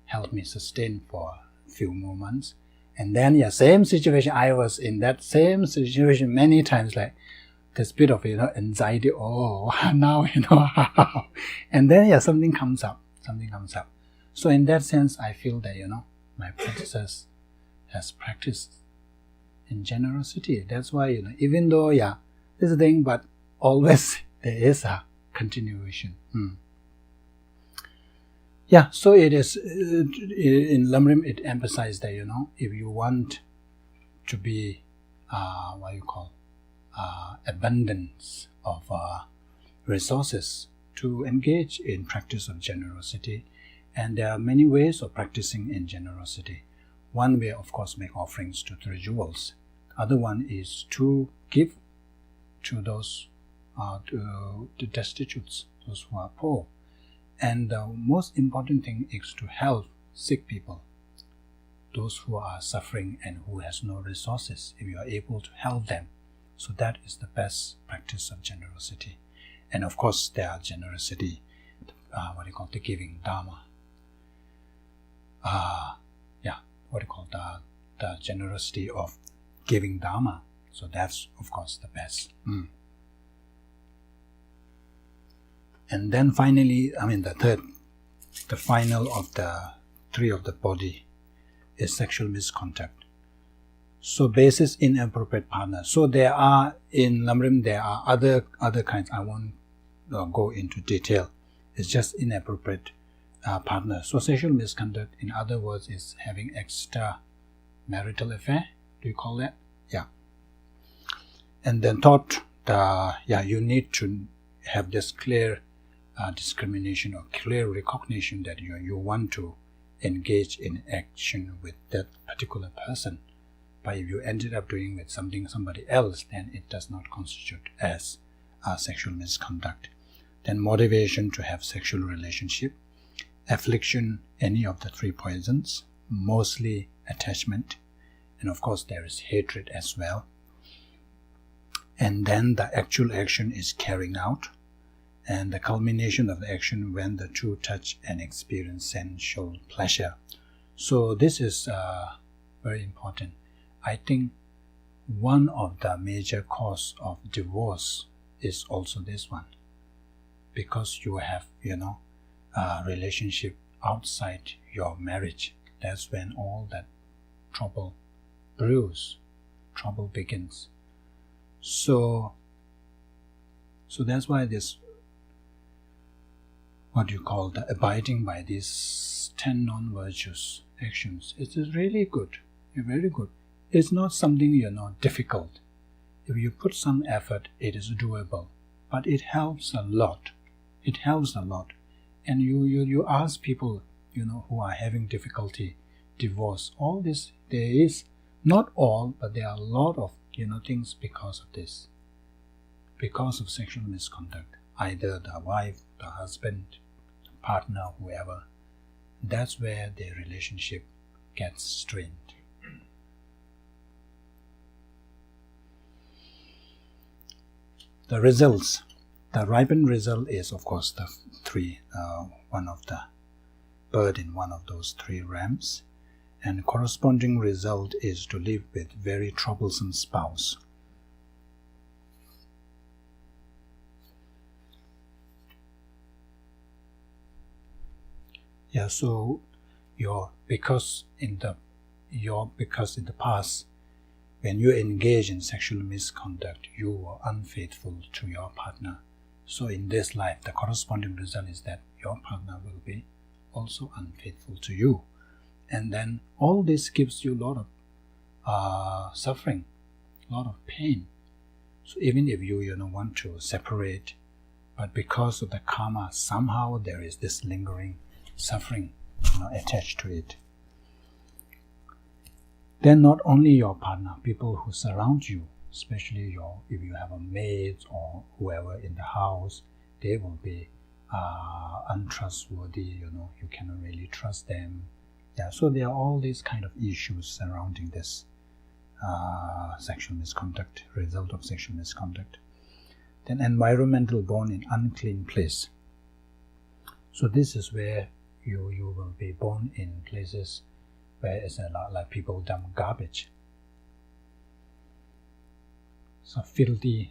help me sustain for a few more months. And then same situation. I was in that same situation many times, like this bit of anxiety. Now how. And then something comes up. So in that sense, I feel that my predecessors has practiced in generosity. That's why even though this is the thing, but always there is a continuation. So it is in Lamrim. It emphasized that if you want to be what you call abundance of resources to engage in practice of generosity. And there are many ways of practicing in generosity. One way, of course, make offerings to three jewels. The other one is to give to those to the destitutes, those who are poor. And the most important thing is to help sick people, those who are suffering and who has no resources, if you are able to help them. So that is the best practice of generosity. And of course, there are generosity, the giving Dharma. The generosity of giving Dharma. So that's, of course, the best. And then finally, the final of the three of the body is sexual misconduct. So basis inappropriate partner. So there are, in Lamrim, there are other kinds. I won't go into detail. It's just inappropriate partner. So sexual misconduct, in other words, is having extramarital affair. Do you call that? Yeah. And then thought, you need to have this clear discrimination or clear recognition that you want to engage in action with that particular person. But if you ended up doing with somebody else, then it does not constitute as sexual misconduct. Then motivation to have sexual relationship, affliction, any of the three poisons, mostly attachment, and of course there is hatred as well. And then the actual action is carrying out, and the culmination of the action when the two touch and experience sensual pleasure. So this is very important. I think one of the major cause of divorce is also this one, because you have a relationship outside your marriage. That's when all that trouble brews, trouble begins. So that's why this, the abiding by these 10 non-virtuous actions, it is really good, very good. It's not something difficult. If you put some effort, it is doable, but it helps a lot. It helps a lot. And you ask people who are having difficulty, divorce, all this, there is not all, but there are a lot of things because of this, because of sexual misconduct, either the wife, the husband, the partner, whoever. That's where their relationship gets strained. The results, the ripened result is, of course, the three, one of the bird in one of those three rams, and corresponding result is to live with very troublesome spouse. Yeah, so because in the past, when you engage in sexual misconduct, you were unfaithful to your partner. So in this life, the corresponding result is that your partner will be also unfaithful to you. And then all this gives you a lot of suffering, a lot of pain. So even if you want to separate, but because of the karma, somehow there is this lingering suffering attached to it. Then not only your partner, people who surround you, especially if you have a maid or whoever in the house, they will be untrustworthy, you cannot really trust them. Yeah, so there are all these kind of issues surrounding this sexual misconduct, result of sexual misconduct. Then environmental born in unclean place. So this is where you will be born in places where it's a lot like people dump garbage. So filthy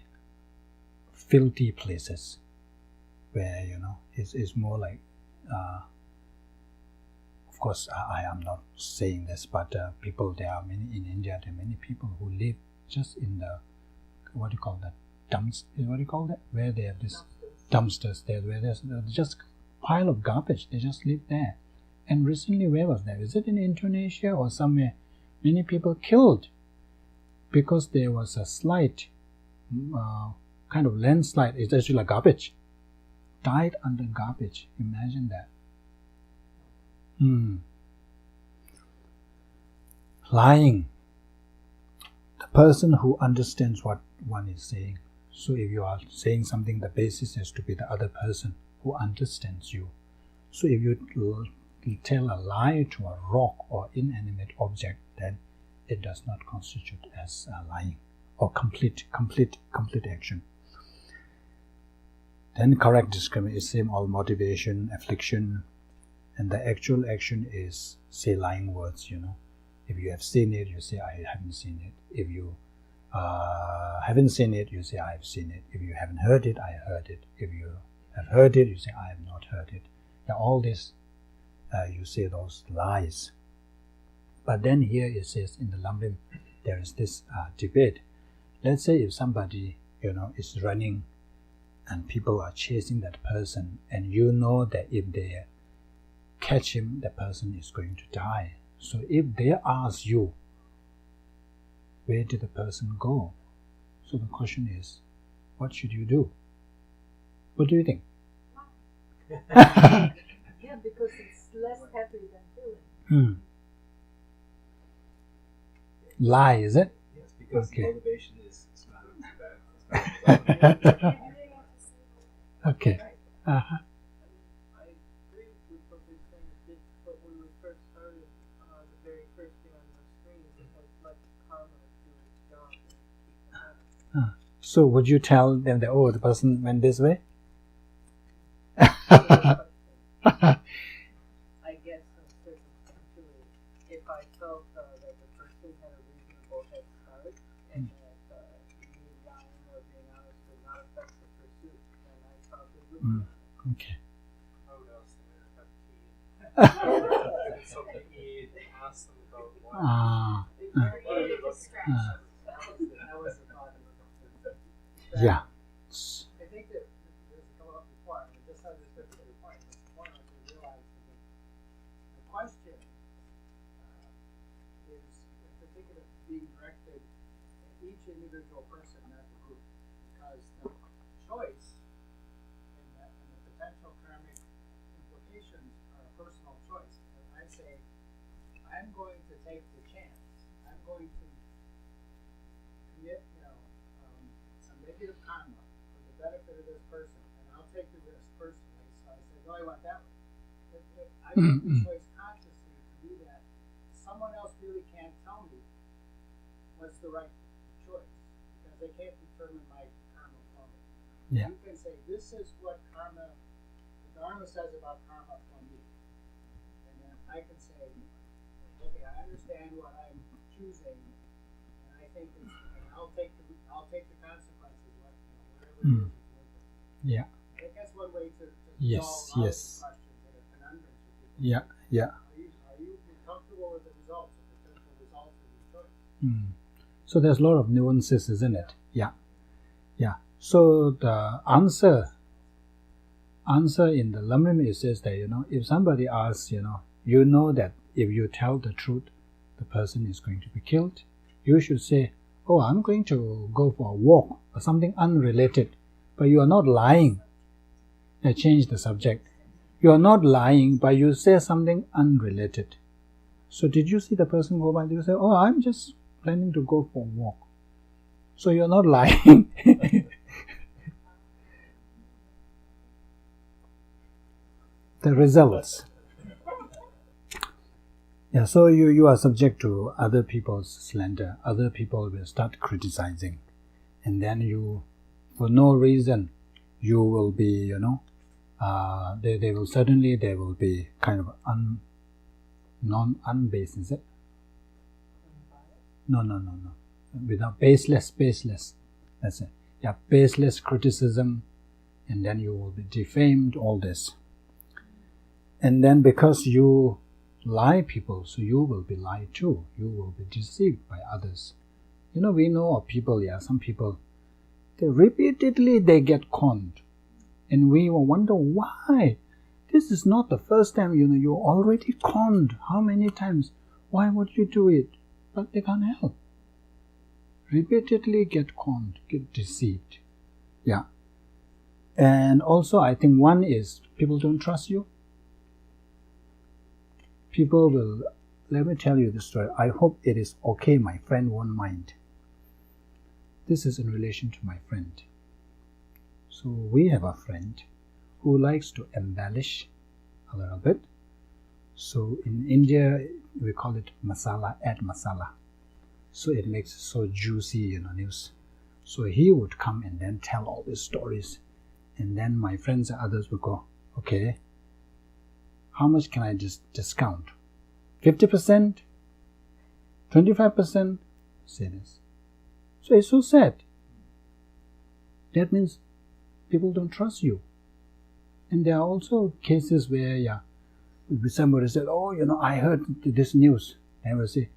places where it's more like of course I am not saying this, but there are many in India. There are many people who live just in the dumpsters, where they have this dumpsters there, where there's just a pile of garbage. They just live there. And recently, where was that? Is it in Indonesia or somewhere? Many people killed because there was a slight kind of landslide. It's actually like garbage. Died under garbage. Imagine that. Lying. The person who understands what one is saying. So if you are saying something, the basis has to be the other person who understands you. So if you tell a lie to a rock or inanimate object, then it does not constitute as lying or complete action. Then correct discrimination is same all motivation, affliction, and the actual action is say lying words, If you have seen it, you say I haven't seen it. If you haven't seen it, you say I have seen it. If you haven't heard it, I heard it. If you have heard it, you say I have not heard it. Now all this, you say those lies. But then here it says in the Lamrim, there is this debate. Let's say if somebody, is running and people are chasing that person, and you know that if they catch him, the person is going to die. So if they ask you, where did the person go? So the question is, what should you do? What do you think? Yeah, because it's less heavy than killing. Lie, is it? Yes, because Okay. motivation is not bad. Okay. I agree with what you're saying a bit, but when we first started, the very first thing on the screen is like let karma do its job and keep it happening. So would you tell them that, the person went this way? I guess circumstantially, if I felt that the person had a reasonable head start and that being lying or being honest would not affect the pursuit, then I probably would. Okay. I would ask them if that's key. Something he asked them about why. Very distraction. That was the thought. Yeah. I think that there's come up before, I just had this particular point. It's important to realize that the question is in particular being directed at each individual person, not the group, because the choice and the potential karmic implications are a personal choice. And I say, I'm going to take the chance. I'm going to commit, some negative karma for the benefit of this person, and I'll take the risk personally. So I said, no, I want that one. If I make the choice consciously to do that, someone else really can't tell me what's the right choice, because they can't determine my karma for me. Yeah. You can say, this is what karma, the Dharma says about karma for me. And then I can say, okay, I understand what I'm choosing, and I think it's, and I'll take the consequences, whatever it is it's worth it. Yeah. I think that's one way to Yes, solve all yes. these questions that are conundrums for people. Yeah. Are you comfortable with the results, the potential results of your choice? So there's a lot of nuances, isn't it? Yeah. So the answer in the Lamrim, it says that, if somebody asks, you know that if you tell the truth, the person is going to be killed, you should say, I'm going to go for a walk or something unrelated, but you are not lying. I change the subject. You are not lying, but you say something unrelated. So did you see the person go by? You say, I'm just planning to go for a walk. So you're not lying. The results. Yeah, so you are subject to other people's slander. Other people will start criticizing. And then you, for no reason, you will be, they will be kind of unbased, is it? No. Without baseless. That's it. Yeah, baseless criticism, and then you will be defamed, all this. And then because you lie people, so you will be lied too. You will be deceived by others. We know of people, some people, they get conned. And we will wonder why. This is not the first time, you're already conned. How many times? Why would you do it? But they can't help. repeatedly get conned, get deceived. Yeah. And also I think one is people don't trust you. People will, let me tell you the story. I hope it is okay, my friend won't mind. This is in relation to my friend. So we have a friend who likes to embellish a little bit. So in India, we call it masala, add masala. So it makes it so juicy, news. So he would come and then tell all these stories. And then my friends and others would go, okay, how much can I just discount? 50%? 25%? Say this. So it's so sad. That means people don't trust you. And there are also cases where, somebody said, oh, I heard this news. And we'll say,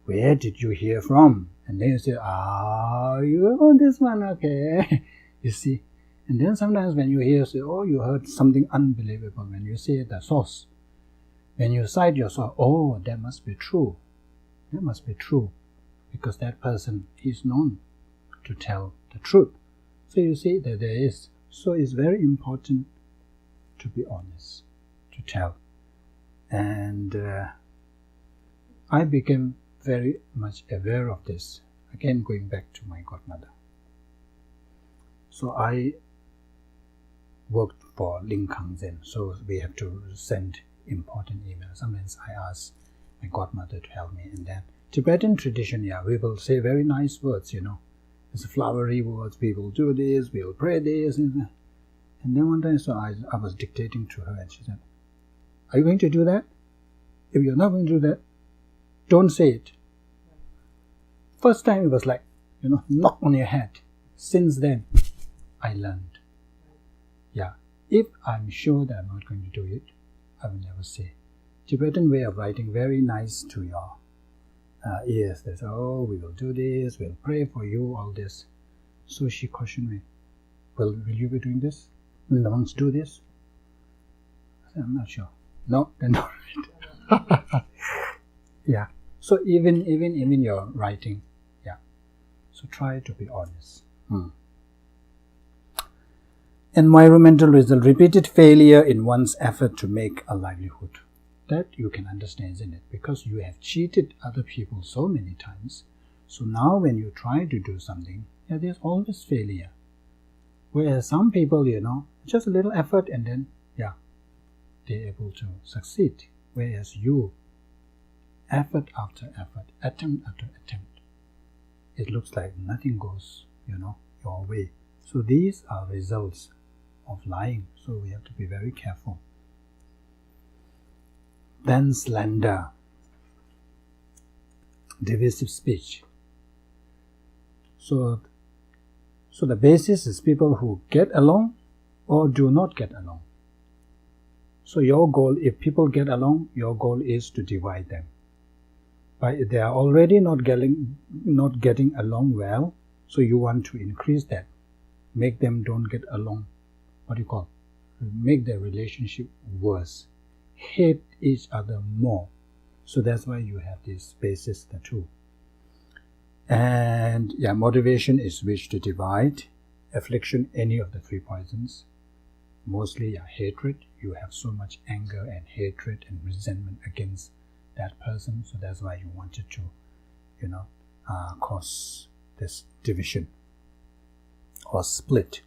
where did you hear from? And then you say, you heard this one, okay. You see. And then sometimes when you hear, say, oh, you heard something unbelievable. When you say the source, when you cite your source, oh, that must be true. That must be true. Because that person is known to tell the truth. So you see that there is. So it's very important to be honest, to tell. And I became very much aware of this. Again, going back to my godmother. So I worked for Ling Kang Zen, so we have to send important emails. Sometimes I ask my godmother to help me, and then Tibetan tradition, we will say very nice words, It's flowery words, we will do this, we will pray this, and then one time, so I was dictating to her, and she said, are you going to do that? If you're not going to do that, don't say it. First time it was like, knock on your head. Since then, I learned. If I'm sure that I'm not going to do it, I will never say. Tibetan way of writing, very nice to your ears. They say, oh, we will do this, we'll pray for you, all this. So she questioned me, will you be doing this? Will the monks do this? I said, I'm not sure. No, then don't read. So even your writing, so try to be honest. Environmental result, repeated failure in one's effort to make a livelihood. That you can understand, isn't it? Because you have cheated other people so many times. So now when you try to do something, there's always failure. Whereas some people, just a little effort and then, they're able to succeed. Whereas you, effort after effort, attempt after attempt, it looks like nothing goes, your way. So these are results of lying. So we have to be very careful. Then slander, divisive speech. So the basis is people who get along or do not get along. So your goal, if people get along, your goal is to divide them. But if they are already not getting along well, so you want to increase that. Make them don't get along. Make their relationship worse. Hate each other more. So that's why you have this basis, the two. And motivation is wish to divide. Affliction, any of the three poisons. Mostly hatred. You have so much anger and hatred and resentment against that person. So that's why you wanted to, cause this division or split.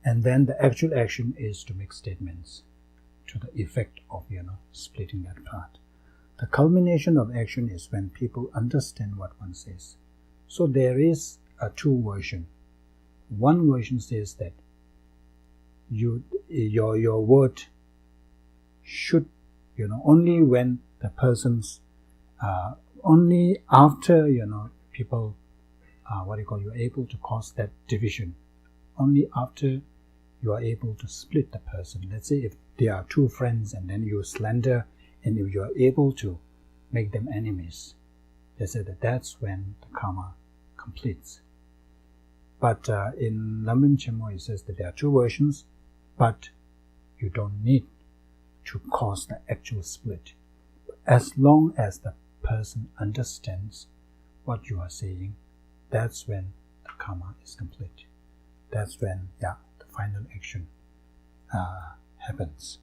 And then the actual action is to make statements to the effect of, splitting that part. The culmination of action is when people understand what one says. So there is a two version. One version says that your word should, only when the person's, only after, people, you're able to cause that division. Only after you are able to split the person. Let's say if there are two friends and then you slander, and if you are able to make them enemies, they say that that's when the karma completes. But in Lamrim Chenmo it says that there are two versions, but you don't need to cause the actual split. As long as the person understands what you are saying, that's when the karma is complete. That's when, the final action happens.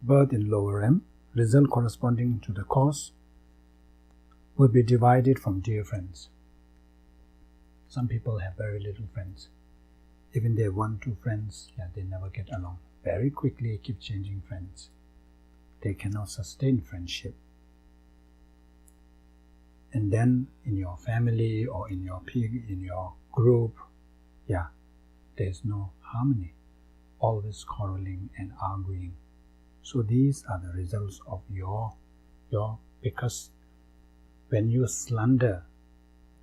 Birth in lower M, result corresponding to the cause, would be divided from dear friends. Some people have very little friends. Even they have 1-2 friends, they never get along. Very quickly keep changing friends. They cannot sustain friendship. And then in your family or in your group, there's no harmony. Always quarreling and arguing. So these are the results of your because when you slander,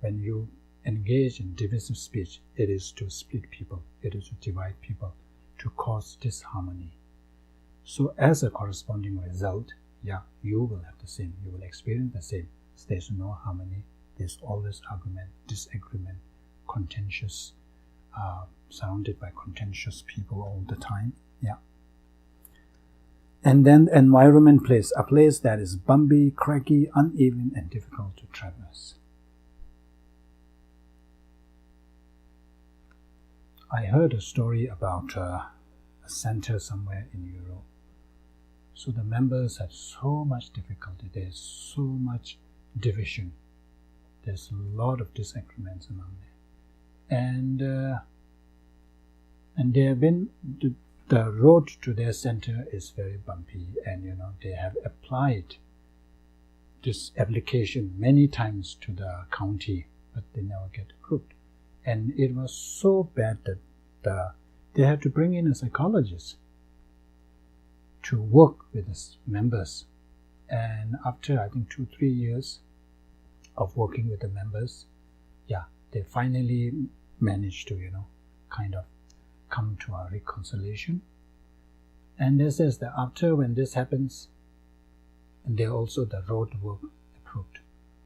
when you engage in divisive speech, it is to split people, it is to divide people, to cause disharmony. So as a corresponding result, you will have the same, you will experience the same. There's no harmony, there's always argument, disagreement, contentious, surrounded by contentious people all the time. And then the environment place, a place that is bumpy, cracky, uneven, and difficult to traverse. I heard a story about a center somewhere in Europe. So the members had so much difficulty, there's so much division, there's a lot of disagreements among them. And they have been, the road to their center is very bumpy, and they have applied this application many times to the county, but they never get approved. And it was so bad that they had to bring in a psychologist to work with the members. And after, I think, 2-3 years of working with the members, they finally managed to, kind of come to a reconciliation. And they says that after, when this happens, and they also the road work approved.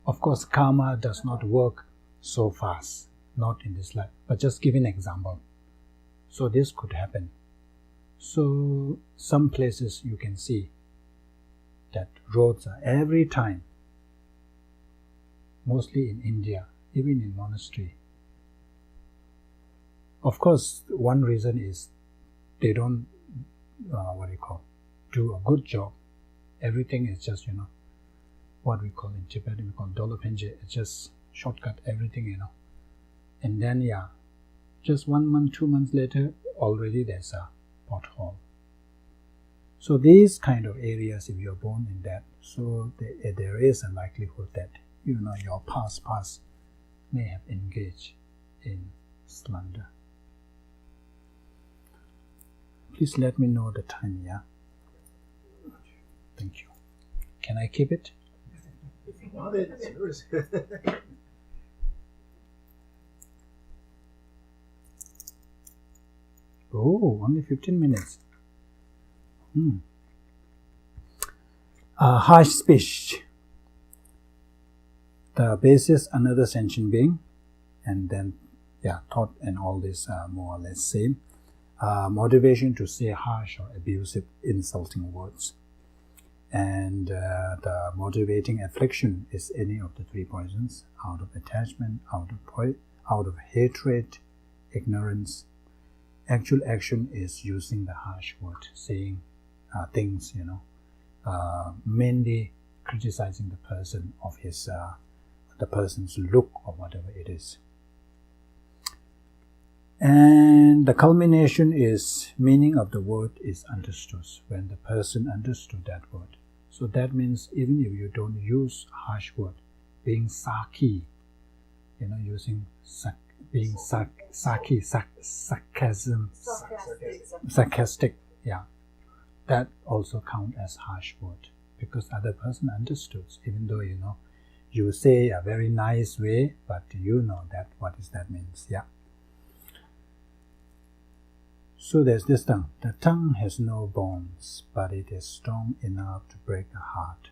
Of course, karma does not work so fast, not in this life, but just give an example. So this could happen. So some places you can see that roads are every time, mostly in India, even in monastery. Of course, one reason is they don't, do a good job. Everything is just, what we call in Tibetan, we call dolopenje, it's just shortcut everything, And then, just 1 month, 2 months later, already there's a pothole. So these kind of areas, if you're born in that, so there is a likelihood that, your past may have engaged in slander. Please let me know the time, Thank you. Can I keep it? If you want it, it's yours. Oh, only 15 minutes. Harsh speech. The basis, another sentient being, and then, thought and all this are more or less same. Motivation to say harsh or abusive, insulting words. And the motivating affliction is any of the 3 poisons, out of attachment, out of hatred, ignorance. Actual action is using the harsh word, saying things, mainly criticizing the person of his, the person's look or whatever it is. And the culmination is meaning of the word is understood, when the person understood that word. So that means even if you don't use harsh word, being saki, using being sarcasm, sarcastic, that also count as harsh word, because other person understood, even though you say a very nice way, but that what is that means. So there's this tongue. The tongue has no bones, but it is strong enough to break the heart.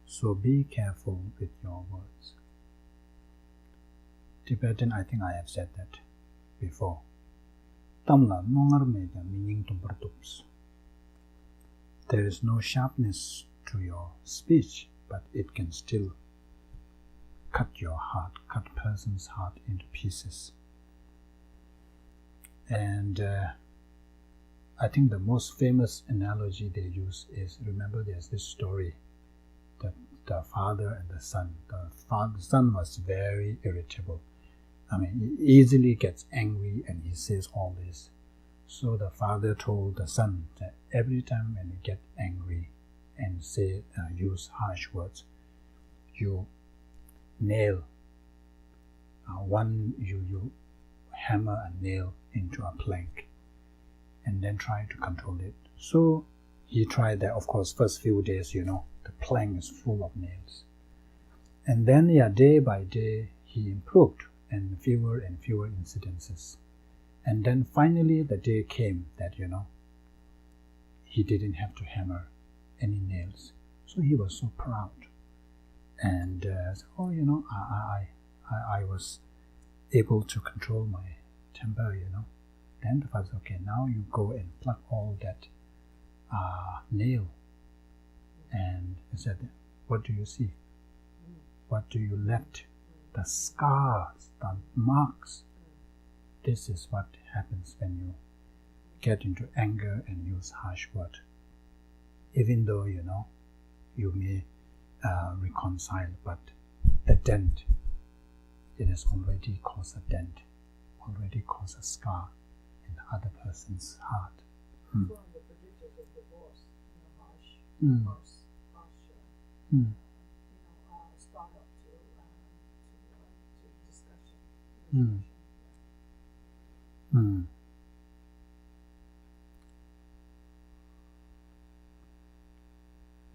So be careful with your words. Tibetan, I think I have said that before. Tamla nongar mega meaning to pertups. There is no sharpness to your speech, but it can still cut your heart, cut a person's heart into pieces. And I think the most famous analogy they use is, remember there's this story, that the father and the son. The son was very irritable. I mean, he easily gets angry and he says all this. So the father told the son that every time when you get angry and use harsh words, you nail you hammer a nail into a plank and then try to control it. So he tried that. Of course, first few days, the plank is full of nails. And then, day by day, he improved, and fewer incidences. And then finally the day came that, he didn't have to hammer any nails. So he was so proud. And, I was able to control my temper, Then the father said, okay, now you go and pluck all that nail. And he said, what do you see? What do you left? The scars, the marks. This is what happens when you get into anger and use harsh words. Even though, you may reconcile, but the dent, it has already caused a dent, already caused a scar in the other person's heart. One of the predictors of divorce, harsh start up to discussion.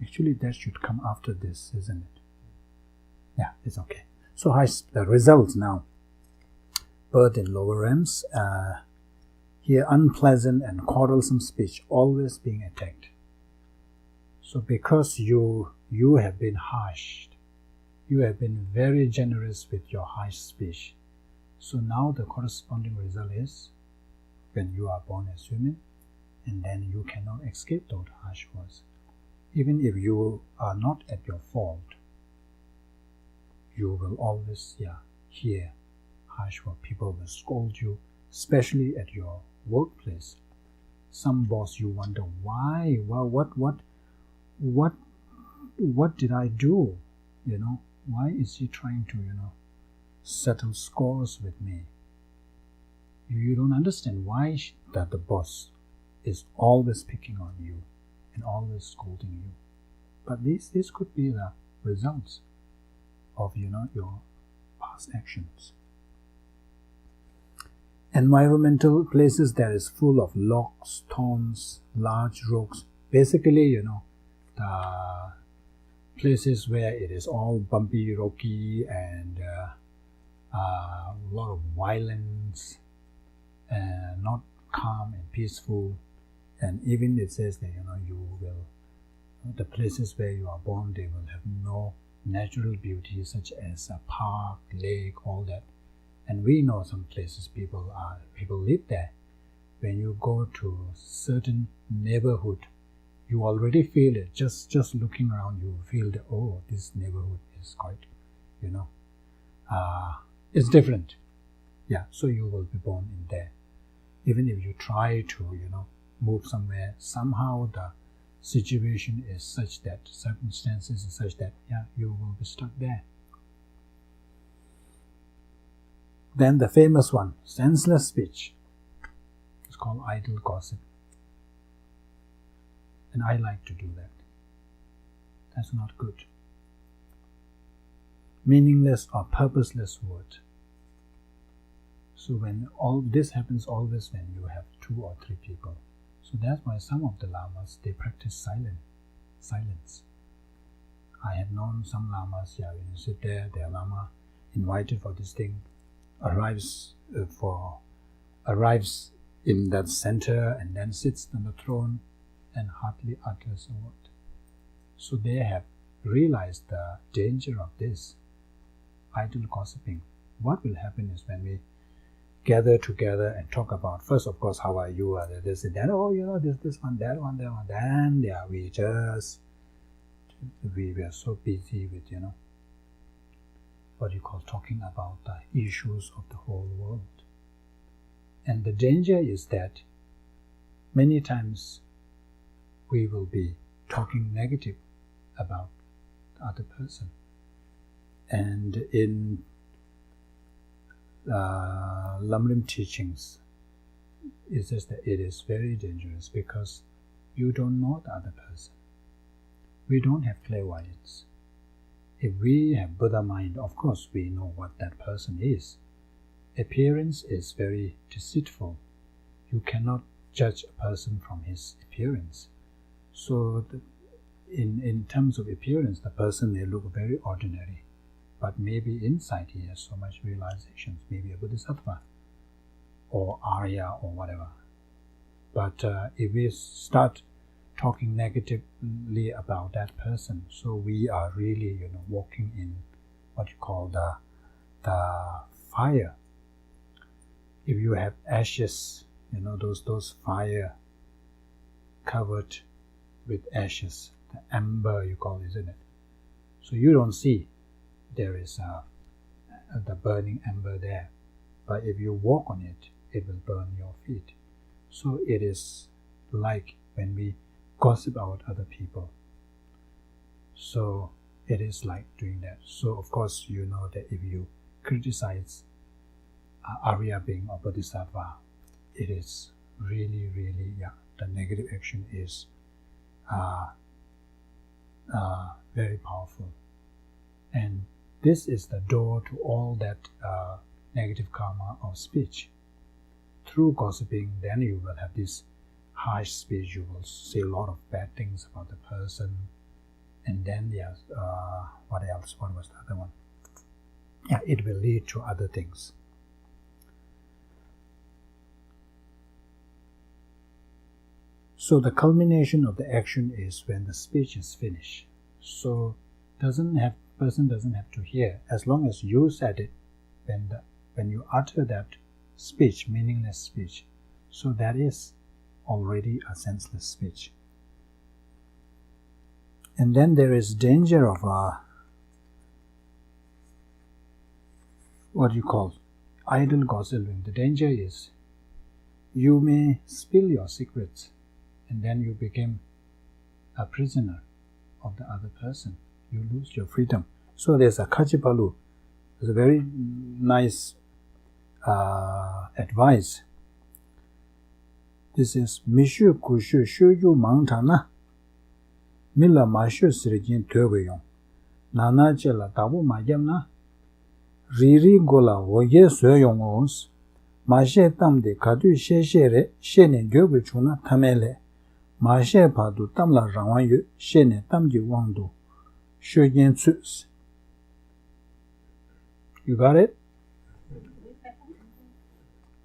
Actually, that should come after this, isn't it? Yeah, it's okay. So the results now. Birth in lower realms. Here, unpleasant and quarrelsome speech always being attacked. So because you have been harsh, you have been very generous with your harsh speech. So now the corresponding result is when you are born as women, and then you cannot escape those harsh words. Even if you are not at your fault, you will always hear harsh words. People will scold you, especially at your workplace. Some boss, you wonder why. Well, what did I do? Why is he trying to settle scores with me? You don't understand why that the boss is always picking on you and always scolding you. But this could be the results of your past actions. Environmental places that is full of logs, thorns, large rocks. Basically, the places where it is all bumpy, rocky, and a lot of violence, and not calm and peaceful. And even it says that the places where you are born, they will have no natural beauty such as a park, lake, all that. And we know some places people live there. When you go to certain neighborhood, you already feel it. Just looking around, you feel that, oh, this neighborhood is quite, it's different. Yeah, so you will be born in there. Even if you try to, move somewhere, somehow the situation is such that, circumstances is such that, you will be stuck there. Then the famous one, senseless speech. It's called idle gossip. And I like to do that. That's not good. Meaningless or purposeless word. So when all this happens always when you have 2 or 3 people. So that's why some of the lamas, they practice silence. I have known some lamas, when you sit there, their lama invited for this thing, arrives in that center and then sits on the throne and hardly utters a word. So they have realized the danger of this idle gossiping. What will happen is when we gather together and talk about, first of course, how are you, this and that, this one, that one, then we were so busy with, what you call talking about the issues of the whole world. And the danger is that many times we will be talking negative about the other person. And in Lamrim teachings, it says that it is very dangerous because you don't know the other person. We don't have clairvoyance. If we have Buddha mind, of course we know what that person is. Appearance is very deceitful. You cannot judge a person from his appearance. So in terms of appearance, the person may look very ordinary, but maybe inside he has so much realizations, maybe a Bodhisattva or Arya or whatever. But if we start talking negatively about that person, so we are really, walking in what you call the fire. If you have ashes, those fire covered with ashes, the ember you call, isn't it? So you don't see there is the burning ember there, but if you walk on it, it will burn your feet. So it is like when we gossip about other people. So it is like doing that. So of course you know that if you criticize Arya being or Bodhisattva, it is really, really, the negative action is very powerful. And this is the door to all that negative karma of speech. Through gossiping, then you will have this harsh speech. You will say a lot of bad things about the person. And then, what else? What was the other one? It will lead to other things. So the culmination of the action is when the speech is finished. So person doesn't have to hear, as long as you said it. When you utter that speech, meaningless speech, so that is already a senseless speech. And then there is danger of what you call idle gossiping. The danger is you may spill your secrets, and then you become a prisoner of the other person. You lose your freedom. So there's a Kachipalu. There's a very nice advice. This is Mishu Kushu Shuyu Mangtana Mila Mashu Srijin Töguyong Nana Jela Tabu Mayamna Riri Gola Woye Soyong Ons Mashe Tamde Kadu Sheshere Shene Göguchuna Tamele Mashe Padu Tamla Rawanyu Shene Tamji Wangdu Shujin Tsus. You got it?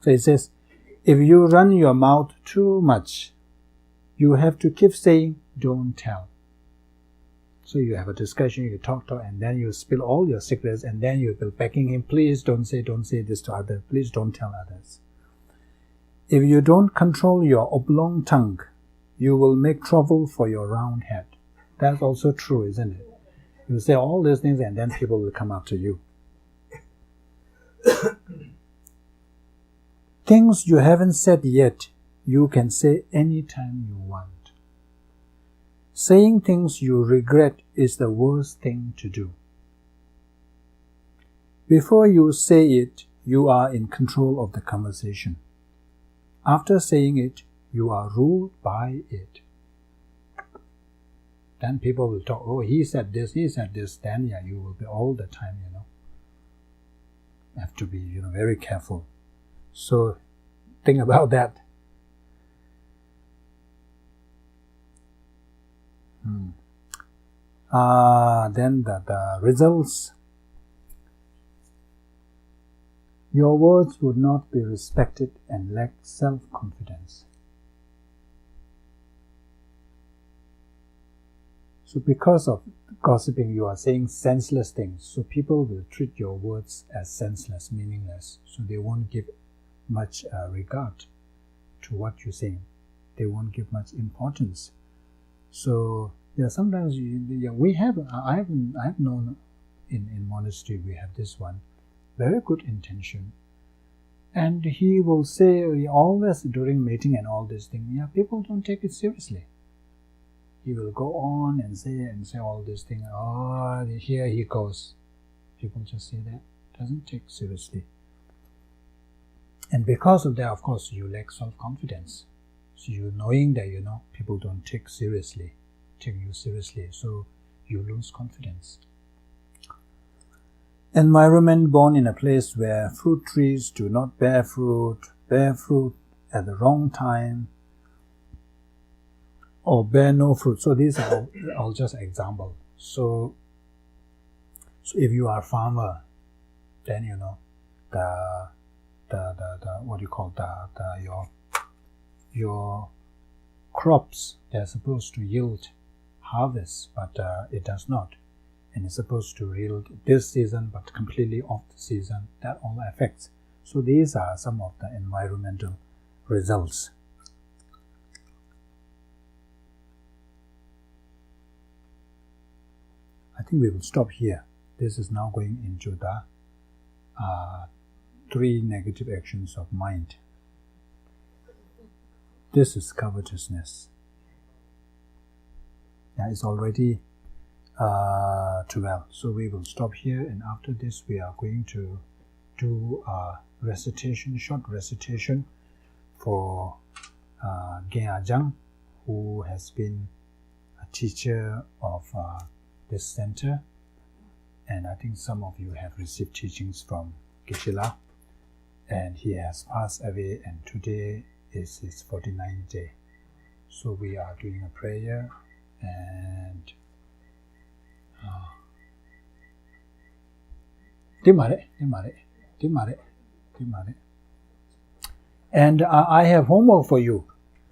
So it says, if you run your mouth too much, you have to keep saying, don't tell. So you have a discussion, you talk, and then you spill all your secrets, and then you will begging him, please don't say this to others, please don't tell others. If you don't control your oblong tongue, you will make trouble for your round head. That's also true, isn't it? You say all these things, and then people will come after you. Things you haven't said yet, you can say anytime you want. Saying things you regret is the worst thing to do. Before you say it, you are in control of the conversation. After saying it, you are ruled by it. Then people will talk, oh, he said this, then you will be all the time, You have to be, very careful. So think about that. Then the results. Your words would not be respected and lack self-confidence. So because of gossiping, you are saying senseless things. So people will treat your words as senseless, meaningless. So they won't give much regard to what you're saying. They won't give much importance. So sometimes I have known in monastery we have this one, very good intention. And he will say always during meeting and all these things, yeah, people don't take it seriously. He will go on and say all these things. Oh, here he goes. People just say that. Doesn't take seriously. And because of that, of course, you lack self-confidence. So you knowing that, people don't take you seriously, so you lose confidence. Environment born in a place where fruit trees do not bear fruit at the wrong time, or bear no fruit. So these are all just example. So if you are a farmer, then the what do you call your crops, they're supposed to yield harvest, but it does not. And it's supposed to yield this season, but completely off the season. That all affects. So these are some of the environmental results. I think we will stop here. This is now going into the 3 negative actions of mind. This is covetousness. Yeah, it's already 12. So we will stop here, and after this we are going to do a short recitation for Ajahn, who has been a teacher of this center, and I think some of you have received teachings from Geshe-la, and he has passed away, and today is his 49th day. So we are doing a prayer, and and I have homework for you.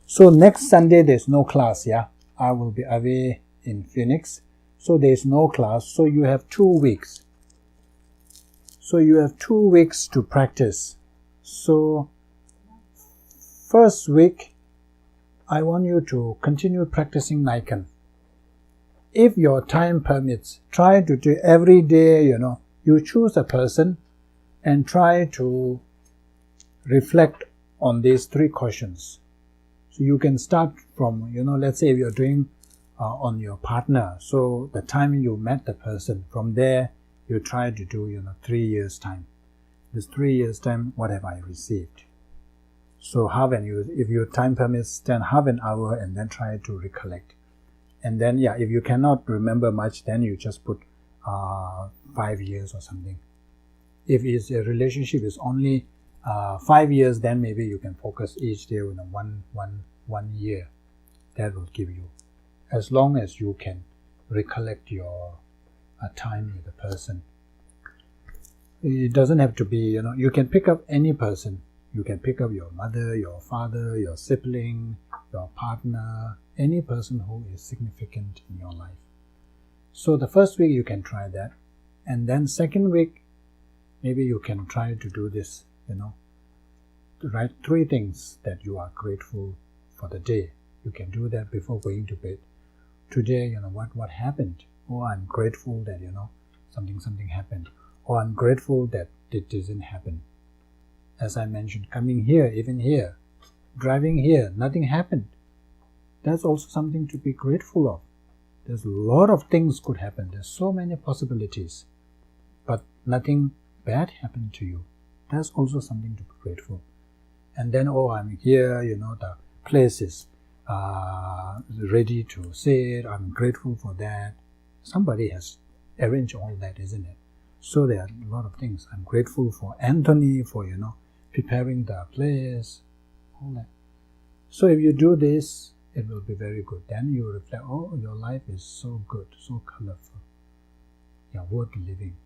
So next Sunday there's no class, yeah? I will be away in Phoenix, so there's no class. So you have 2 weeks. So you have 2 weeks to practice. So first week, I want you to continue practicing Naikan. If your time permits, try to do every day, you choose a person and try to reflect on these 3 questions. So you can start from, let's say if you're doing on your partner, so the time you met the person, from there you try to do, 3 years time. This 3 years time, what have I received? So if your time permits, then half an hour and then try to recollect. And then, if you cannot remember much, then you just put 5 years or something. If it's a relationship is only 5 years, then maybe you can focus each day on one year. That will give you, as long as you can recollect your time with the person. It doesn't have to be, you can pick up any person. You can pick up your mother, your father, your sibling, your partner, any person who is significant in your life. So the first week you can try that. And then second week, maybe you can try to do this, to write 3 things that you are grateful for the day. You can do that before going to bed. Today, what happened? Oh, I'm grateful that, something happened. Or I'm grateful that it didn't happen. As I mentioned, coming here, even here, driving here, nothing happened. That's also something to be grateful of. There's a lot of things could happen. There's so many possibilities. But nothing bad happened to you. That's also something to be grateful. And then, oh, I'm here, the place is ready to sit. I'm grateful for that. Somebody has arranged all that, isn't it? So there are a lot of things. I'm grateful for Anthony for, preparing the place, all that. So if you do this, it will be very good. Then you reflect, oh, your life is so good, so colorful. You're worth living.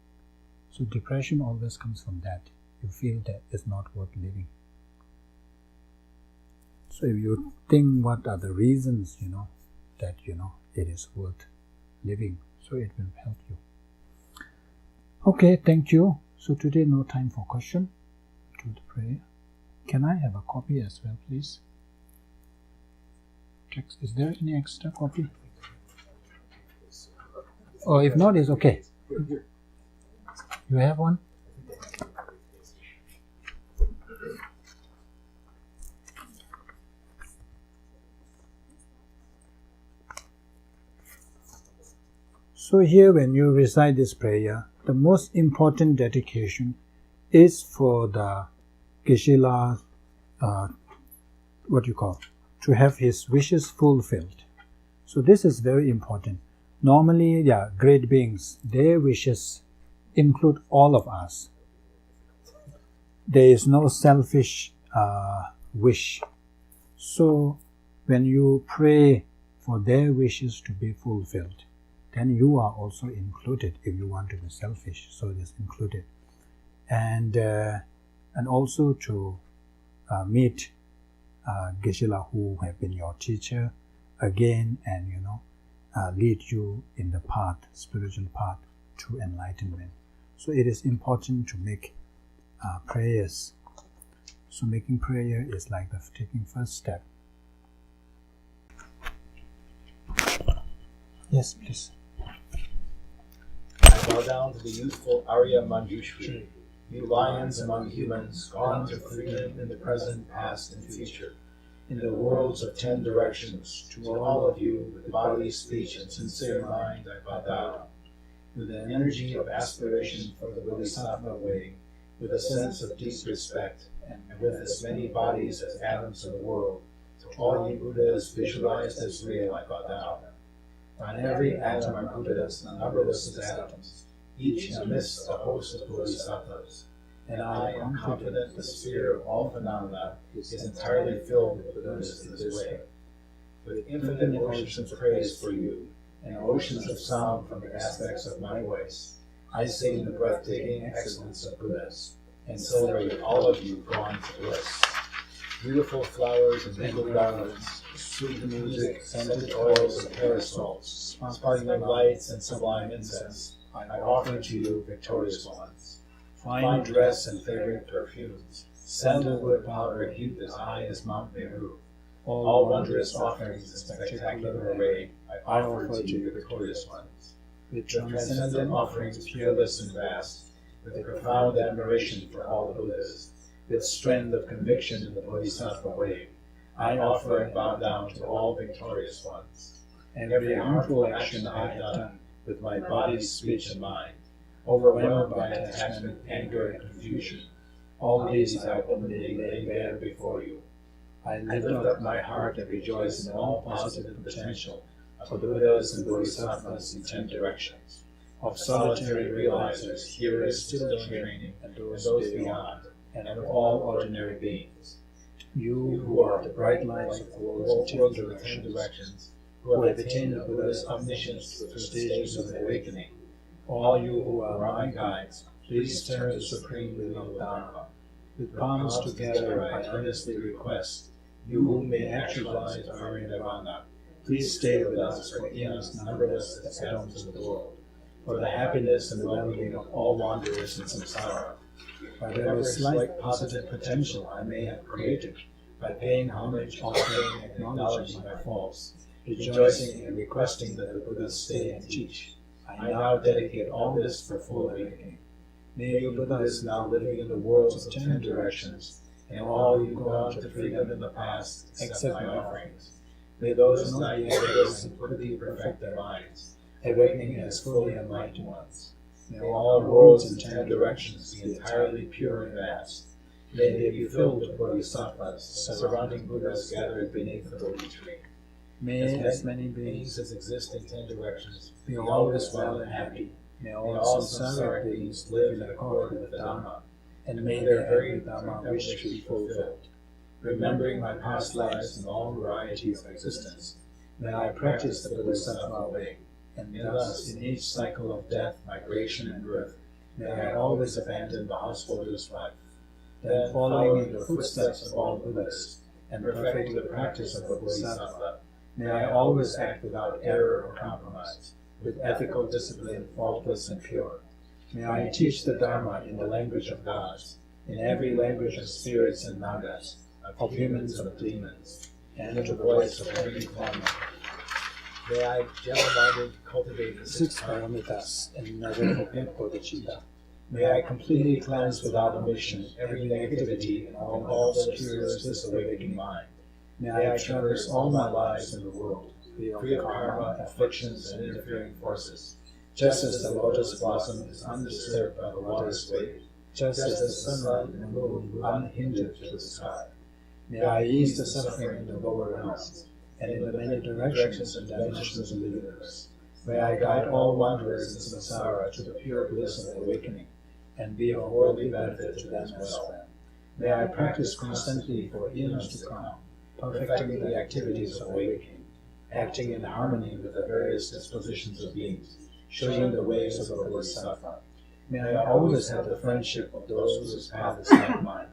So depression always comes from that. You feel that it's not worth living. So if you think what are the reasons, that, it is worth living, so it will help you. Okay, thank you. So today no time for question. To the prayer. Can I have a copy as well, please? Is there any extra copy? Or if not, it's okay. You have one? So here when you recite this prayer, the most important dedication is for the Geshe-la, to have his wishes fulfilled. So this is very important. Normally, great beings, their wishes include all of us. There is no selfish wish. So when you pray for their wishes to be fulfilled, then you are also included if you want to be selfish. So it is included. And also to meet Geshe-la, who have been your teacher again, and lead you in the path, spiritual path to enlightenment. So it is important to make prayers. So making prayer is like the taking first step. Yes, please. I bow down to the youthful Arya Manjushri, you lions among humans, gone to freedom in the present, past, and future, in the worlds of 10 directions. To all of you, with body, speech, and sincere mind, I bow down. With an energy of aspiration for the Bodhisattva way, with a sense of deep respect, and with as many bodies as atoms in the world, to all you Buddhas visualized as real, I bow down. On every atom are Buddhas, numberless as atoms, each amidst a host of Bodhisattvas. And I am confident the sphere of all phenomena is entirely filled with Buddhas in this way. With infinite oceans of praise for you, and oceans of sound from the aspects of my ways, I sing the breathtaking excellence of Buddhas, and celebrate all of you gone to bliss. Beautiful flowers and mingled garlands, sweet music, scented oils and parasols, sparkling lights and sublime incense, I offer to you, victorious ones. Fine dress and fragrant perfumes, sandalwood powder heaped as high as Mount Meru, all wondrous offerings in spectacular array, I offer to you, victorious ones. With transcendent offerings peerless and vast, with profound admiration for all the Buddhas, with strength of conviction in the Bodhisattva way, I offer and bow down to all victorious ones. And every harmful action I have done with my body, speech, and mind, overwhelmed by attachment, anger, and confusion, all these I openly lay bare before you. I lift up my heart and rejoice in all positive potential of the Buddhas and Bodhisattvas in 10 directions, of solitary realizers, hearers still in training, and those beyond, and of all ordinary beings. You who are the bright lights of the world's 10 directions, who have attained the Buddha's omniscience through the stages of awakening, all you who are my guides, please turn to supreme will of Dharma. With palms together, I earnestly request, you who may actualize our nirvana, please stay with us for eons numberless as atoms in the world, for the happiness and well-being of all wanderers in samsara. Whatever slight positive potential I may have created, by paying homage, offering, and acknowledging my faults, rejoicing and requesting that the Buddhas stay and teach, I now dedicate all this for full awakening. May you Buddhas now living in the worlds of 10 directions, and all you gone to freedom in the past, accept my offerings. May those not yet Buddhas completely perfect their minds, awakening as fully enlightened ones. May all worlds in 10 directions be entirely pure and vast. May they be filled with Bodhisattvas, surrounding Buddhas gathered beneath the Bodhi tree. May as many beings as exist in 10 directions be always well and happy. May all samsaric beings live in accord with the Dharma, and may their every Dharma wish to be fulfilled. Remembering my past lives and all varieties of existence, may I practice the Bodhisattva way, and thus in each cycle of death, migration, and birth, may I always abandon the householder's wife. Then, following in the footsteps of all Buddhas, and perfecting the practice of the Bodhisattva, may I always act without error or compromise, with ethical discipline faultless and pure. May I teach the Dharma in the language of gods, in every language of spirits and nagas, of humans and of demons, and in the voice of every Dharma. May I, gentle-minded, cultivate the 6 paramitas and never forget bodhicitta. May I completely cleanse without omission every negativity and all that obscures this awakening mind. May I traverse all my lives in the world, free of karma, afflictions, and interfering forces. Just as the lotus blossom is undisturbed by the water's wave, just as the sunlight and moon unhindered to the sky. May I ease the suffering in the lower realms, and in the many directions and dimensions of the universe. May I guide all wanderers in samsara to the pure bliss of awakening, and be of worldly benefit to them as well. May I practice constantly for eons to come, perfecting the activities of awakening, acting in harmony with the various dispositions of beings, showing the ways of a bodhisattva. May I always have the friendship of those whose path is like mine,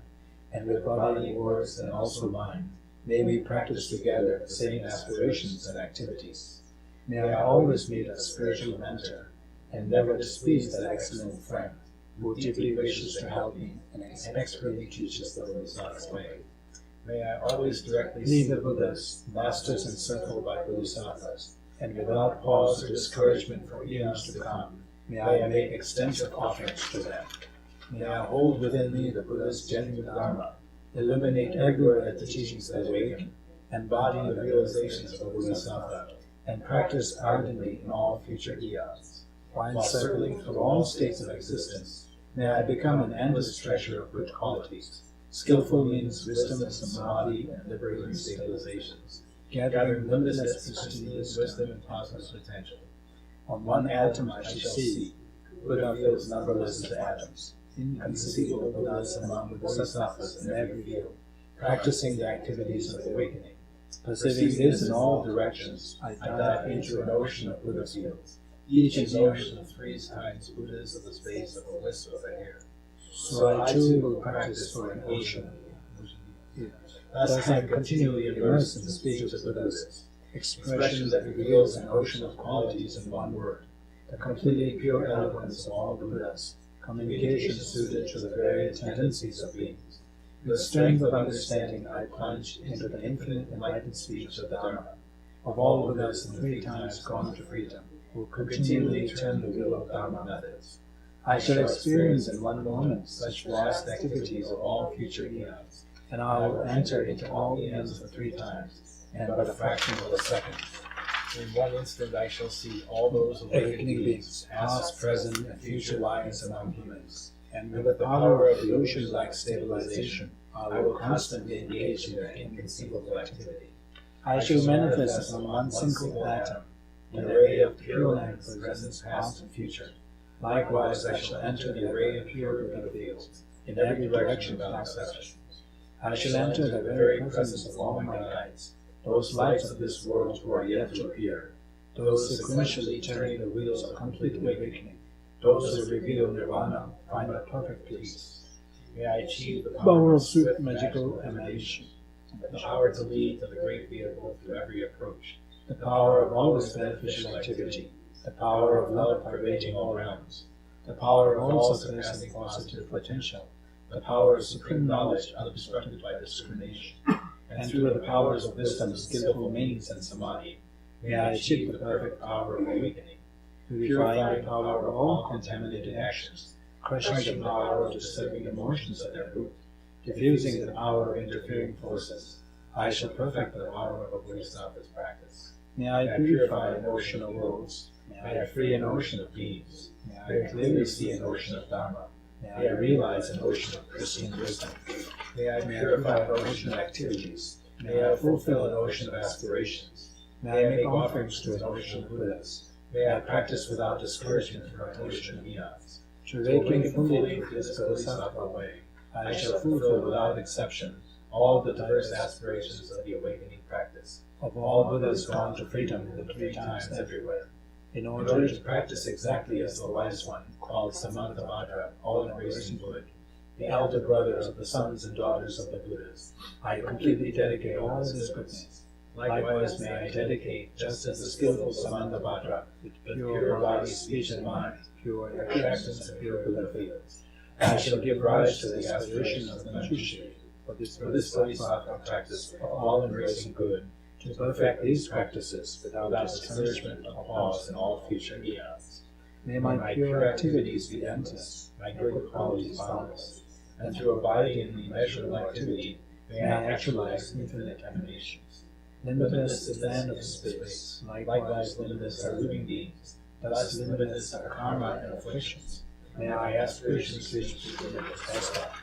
and with body, words, and also mind, may we practice together the same aspirations and activities. May I always meet a spiritual mentor, and never displease that excellent friend, who deeply wishes to help me and expertly teaches the Bodhisattva's way. May I always directly see the Buddhas, masters encircled by Bodhisattvas, and without pause or discouragement for eons to come, may I make extensive offerings to them. May I hold within me the Buddha's genuine Dharma, illuminate everywhere the teachings that awaken, embody the realizations of the Bodhisattva, and practice ardently in all future eons. While circling through all states of existence, may I become an endless treasure of good qualities. Skillful means wisdom and samadhi and liberating stabilizations, gathering limitless pristine wisdom and cosmic potential. On one atom I shall see, Buddha fills numberless of atoms, inconceivable Buddhas among the bodhisattvas in every field, practicing the activities of awakening. Perceiving this in all directions, I dive into an ocean of Buddha fields. Each is an ocean of 3 times Buddhas of the space of a wisp of a hair. So I too will practice for an ocean. Thus I am continually immersed in the speech of the Buddhas, expression that reveals an ocean of qualities in one word, the completely pure eloquence of all Buddhas, communication suited to the varied tendencies of beings. With strength of understanding I plunge into the infinite enlightened speech of Dharma, of all Buddhas in 3 times gone to freedom, who continually turn the wheel of Dharma methods. I shall experience in one moment such vast activities of all future eons, and I will enter into all eons of 3 times, and but a fraction of a second. In one instant I shall see all those awakening beings, past, present, and future lives among humans, and with the power of illusion-like stabilization, I will constantly engage in their inconceivable activity. I shall manifest upon one single atom an array of pure light present, past, and future. Likewise, I shall enter the array of pure Buddha fields in every direction without exception. I shall enter the very presence of all my guides, those lights of this world who are yet to appear, those sequentially turning the wheels of complete awakening, those who reveal nirvana, find a perfect peace. May I achieve the power of swift magical emanation, the power to lead to the great vehicle through every approach, the power of always beneficial activity, the power of love pervading all realms, the power of all surpassing positive potential, the power of supreme knowledge unobstructed by discrimination, and through the powers of wisdom, skillful means, and samadhi, may I achieve the perfect power of awakening, purifying the power of all contaminated actions, crushing the power of disturbing emotions at their root, diffusing the power of interfering forces. I shall perfect the power of a bodhisattva's practice. May I purify an ocean of worlds. May I free an ocean of beings. May I clearly see an ocean of Dharma. May I realize an ocean of pristine wisdom. May I purify an ocean of activities. May I fulfill an ocean of aspirations. May I make offerings to an ocean of Buddhas. May I practice without discouragement for an ocean of eons. To awaken fully through this bodhisattva way, I shall fulfill without exception all the diverse aspirations of the awakening practice, of all Buddhas gone to freedom in the 3 times everywhere. In order to practice exactly as the wise one, called Samantabhadra, all-embracing Buddha, the elder brothers of the sons and daughters of the Buddhas, I completely dedicate all this goodness. Likewise may I dedicate, just as the skillful Samantabhadra, with pure body, speech, and mind, pure actions, and pure Buddha fields. I shall give rise to the aspiration of the Rinpoche, for this bodhisattva practice of all-embracing good, to perfect these practices without discouragement or pause in all future eons. May my pure activities be endless, my good qualities boundless, and through abiding in immeasurable activity, may I actualize infinite emanations. Limitless is the land of space, likewise limitless are living beings, thus limitless are karma and afflictions. May my aspirations reach to limitless aspect.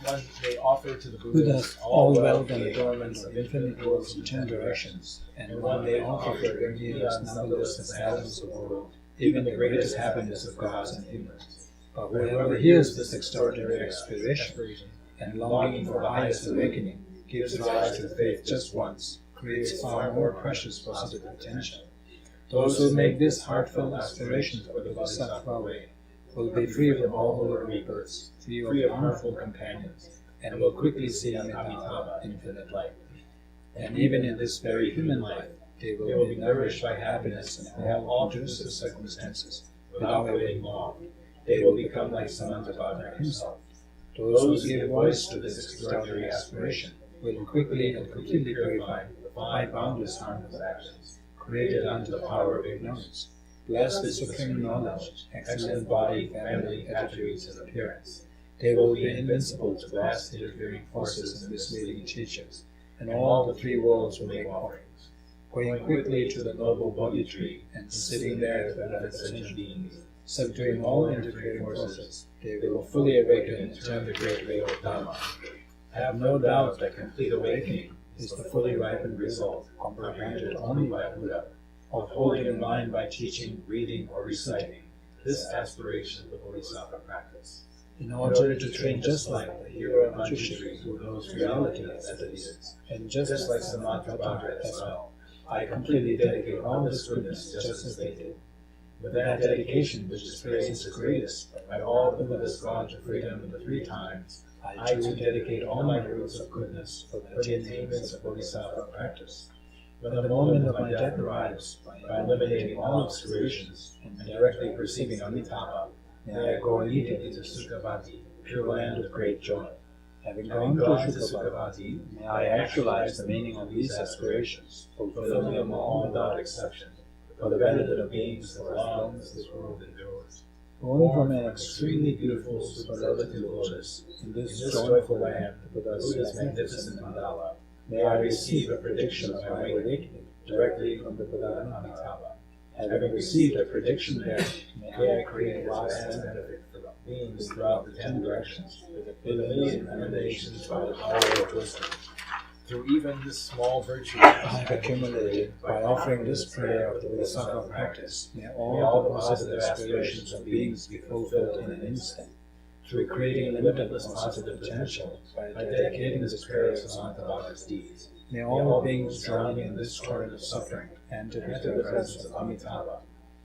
One may offer to the Buddhas all wealth and adornments of infinite worlds in 10 directions, and one may offer to their nearest numberless as atoms of the world, even the greatest happiness of gods and humans. But whoever hears this extraordinary aspiration, and longing for highest awakening, gives rise to faith just once, creates far more precious positive attention. Those who make this heartfelt aspiration for the Bodhisattva way will be free from all rebirths, free of harmful companions, and will quickly see Amitabha, infinite light. And even in this very human life, they will be nourished by happiness and all conducive circumstances, without waiting long. They will become like Samantabhadra himself. Those who give voice to this extraordinary aspiration will quickly and completely purify the 5 boundless harmful actions created under the power of ignorance. Blessed with supreme knowledge, excellent body, family, attributes, and appearance, they will be invincible to vast interfering forces and misleading teachers, and all the 3 worlds will make offerings. Going quickly to the noble Bodhi tree and sitting there to benefit sentient beings, subduing all interfering forces, they will fully awaken and turn the great wheel of Dharma. Have no doubt that complete awakening is the fully ripened result, comprehended only by Buddha, of holding in mind by teaching, reading, or reciting this aspiration of the Bodhisattva practice. In order to train just like the hero Manjushri who knows reality as it is, and just like Samantabhadra as well, I completely dedicate all this goodness just as they did. With that dedication, which is praised the greatest by all who have gone to freedom in the 3 times, I too dedicate all my fruits of goodness for the attainments of Bodhisattva practice. When the moment of my death arrives, by eliminating all obscurations and directly perceiving Amitabha, may I go immediately to Sukhavati, pure land of great joy. Having gone to Sukhavati, may I actualize the meaning of these aspirations, fulfilling them all without exception, for the benefit of beings as long as this world endures. Born from an extremely beautiful superlative lotus, in this joyful land, the Buddha's magnificent mandala, may I receive a prediction of my awakening directly from the Buddha Amitabha. Having received a prediction there, may I create lasting benefit for beings throughout the 10 directions, with ability and emanations by the power of wisdom. Through even this small virtue I have accumulated by offering this prayer of the Bodhisattva practice, may all the positive aspirations of beings be fulfilled in an instant. Through creating limitless positive potential by dedicating this prayer to Samantabhadra's deeds, may all beings drowning in this torrent of suffering enter the presence of Amitabha.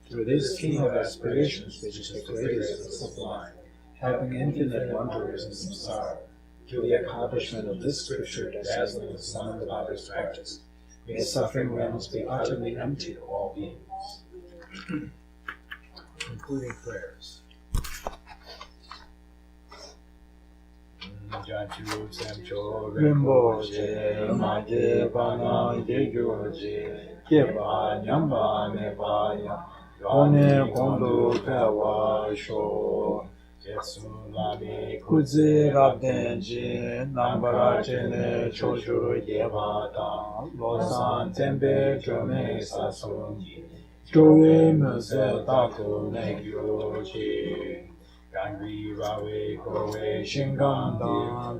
Through this king of aspirations, which is the greatest of the sublime, helping infinite wanderers in samsara, through the accomplishment of this scripture dazzling with Samantabhadra's practice, may suffering realms be utterly empty of all beings. Concluding prayers. Rinpoche, Maje Bana Yejoje, Keba Nyamba Nebaya, One Kondo Kawa Sho, Jetsunami Kuzi Rabdenji, Nambara Chene Choju Yevata, Losan Tembe Jome Sasungi, Joe Muse Taku Negyoji. Gangri Rawe Kowe Shinganda,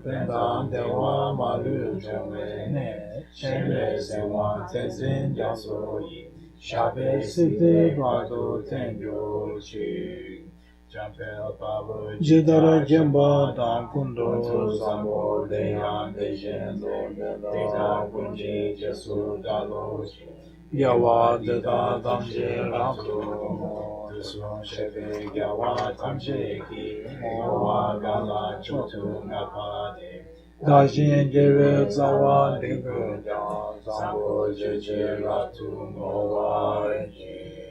Pendan Dewa Malu Jome Ne, Shenle Sewan Tenzin Yasoyi, Shabe Siti Bado Tenjo Chi, Jampel Pabo Jidara Jemba Dan Kundo Zambo Deyan Dejendo Deda Kunji Jesu Daloji, Yawa Deda Damje Rapto, Dusron Shebe Yawa Tamje Ki, Mowa Gala Chotu Napade, Dajin Jeve Zawa Dingo Jan, Zambo Jeje Ratu Mowa Ji.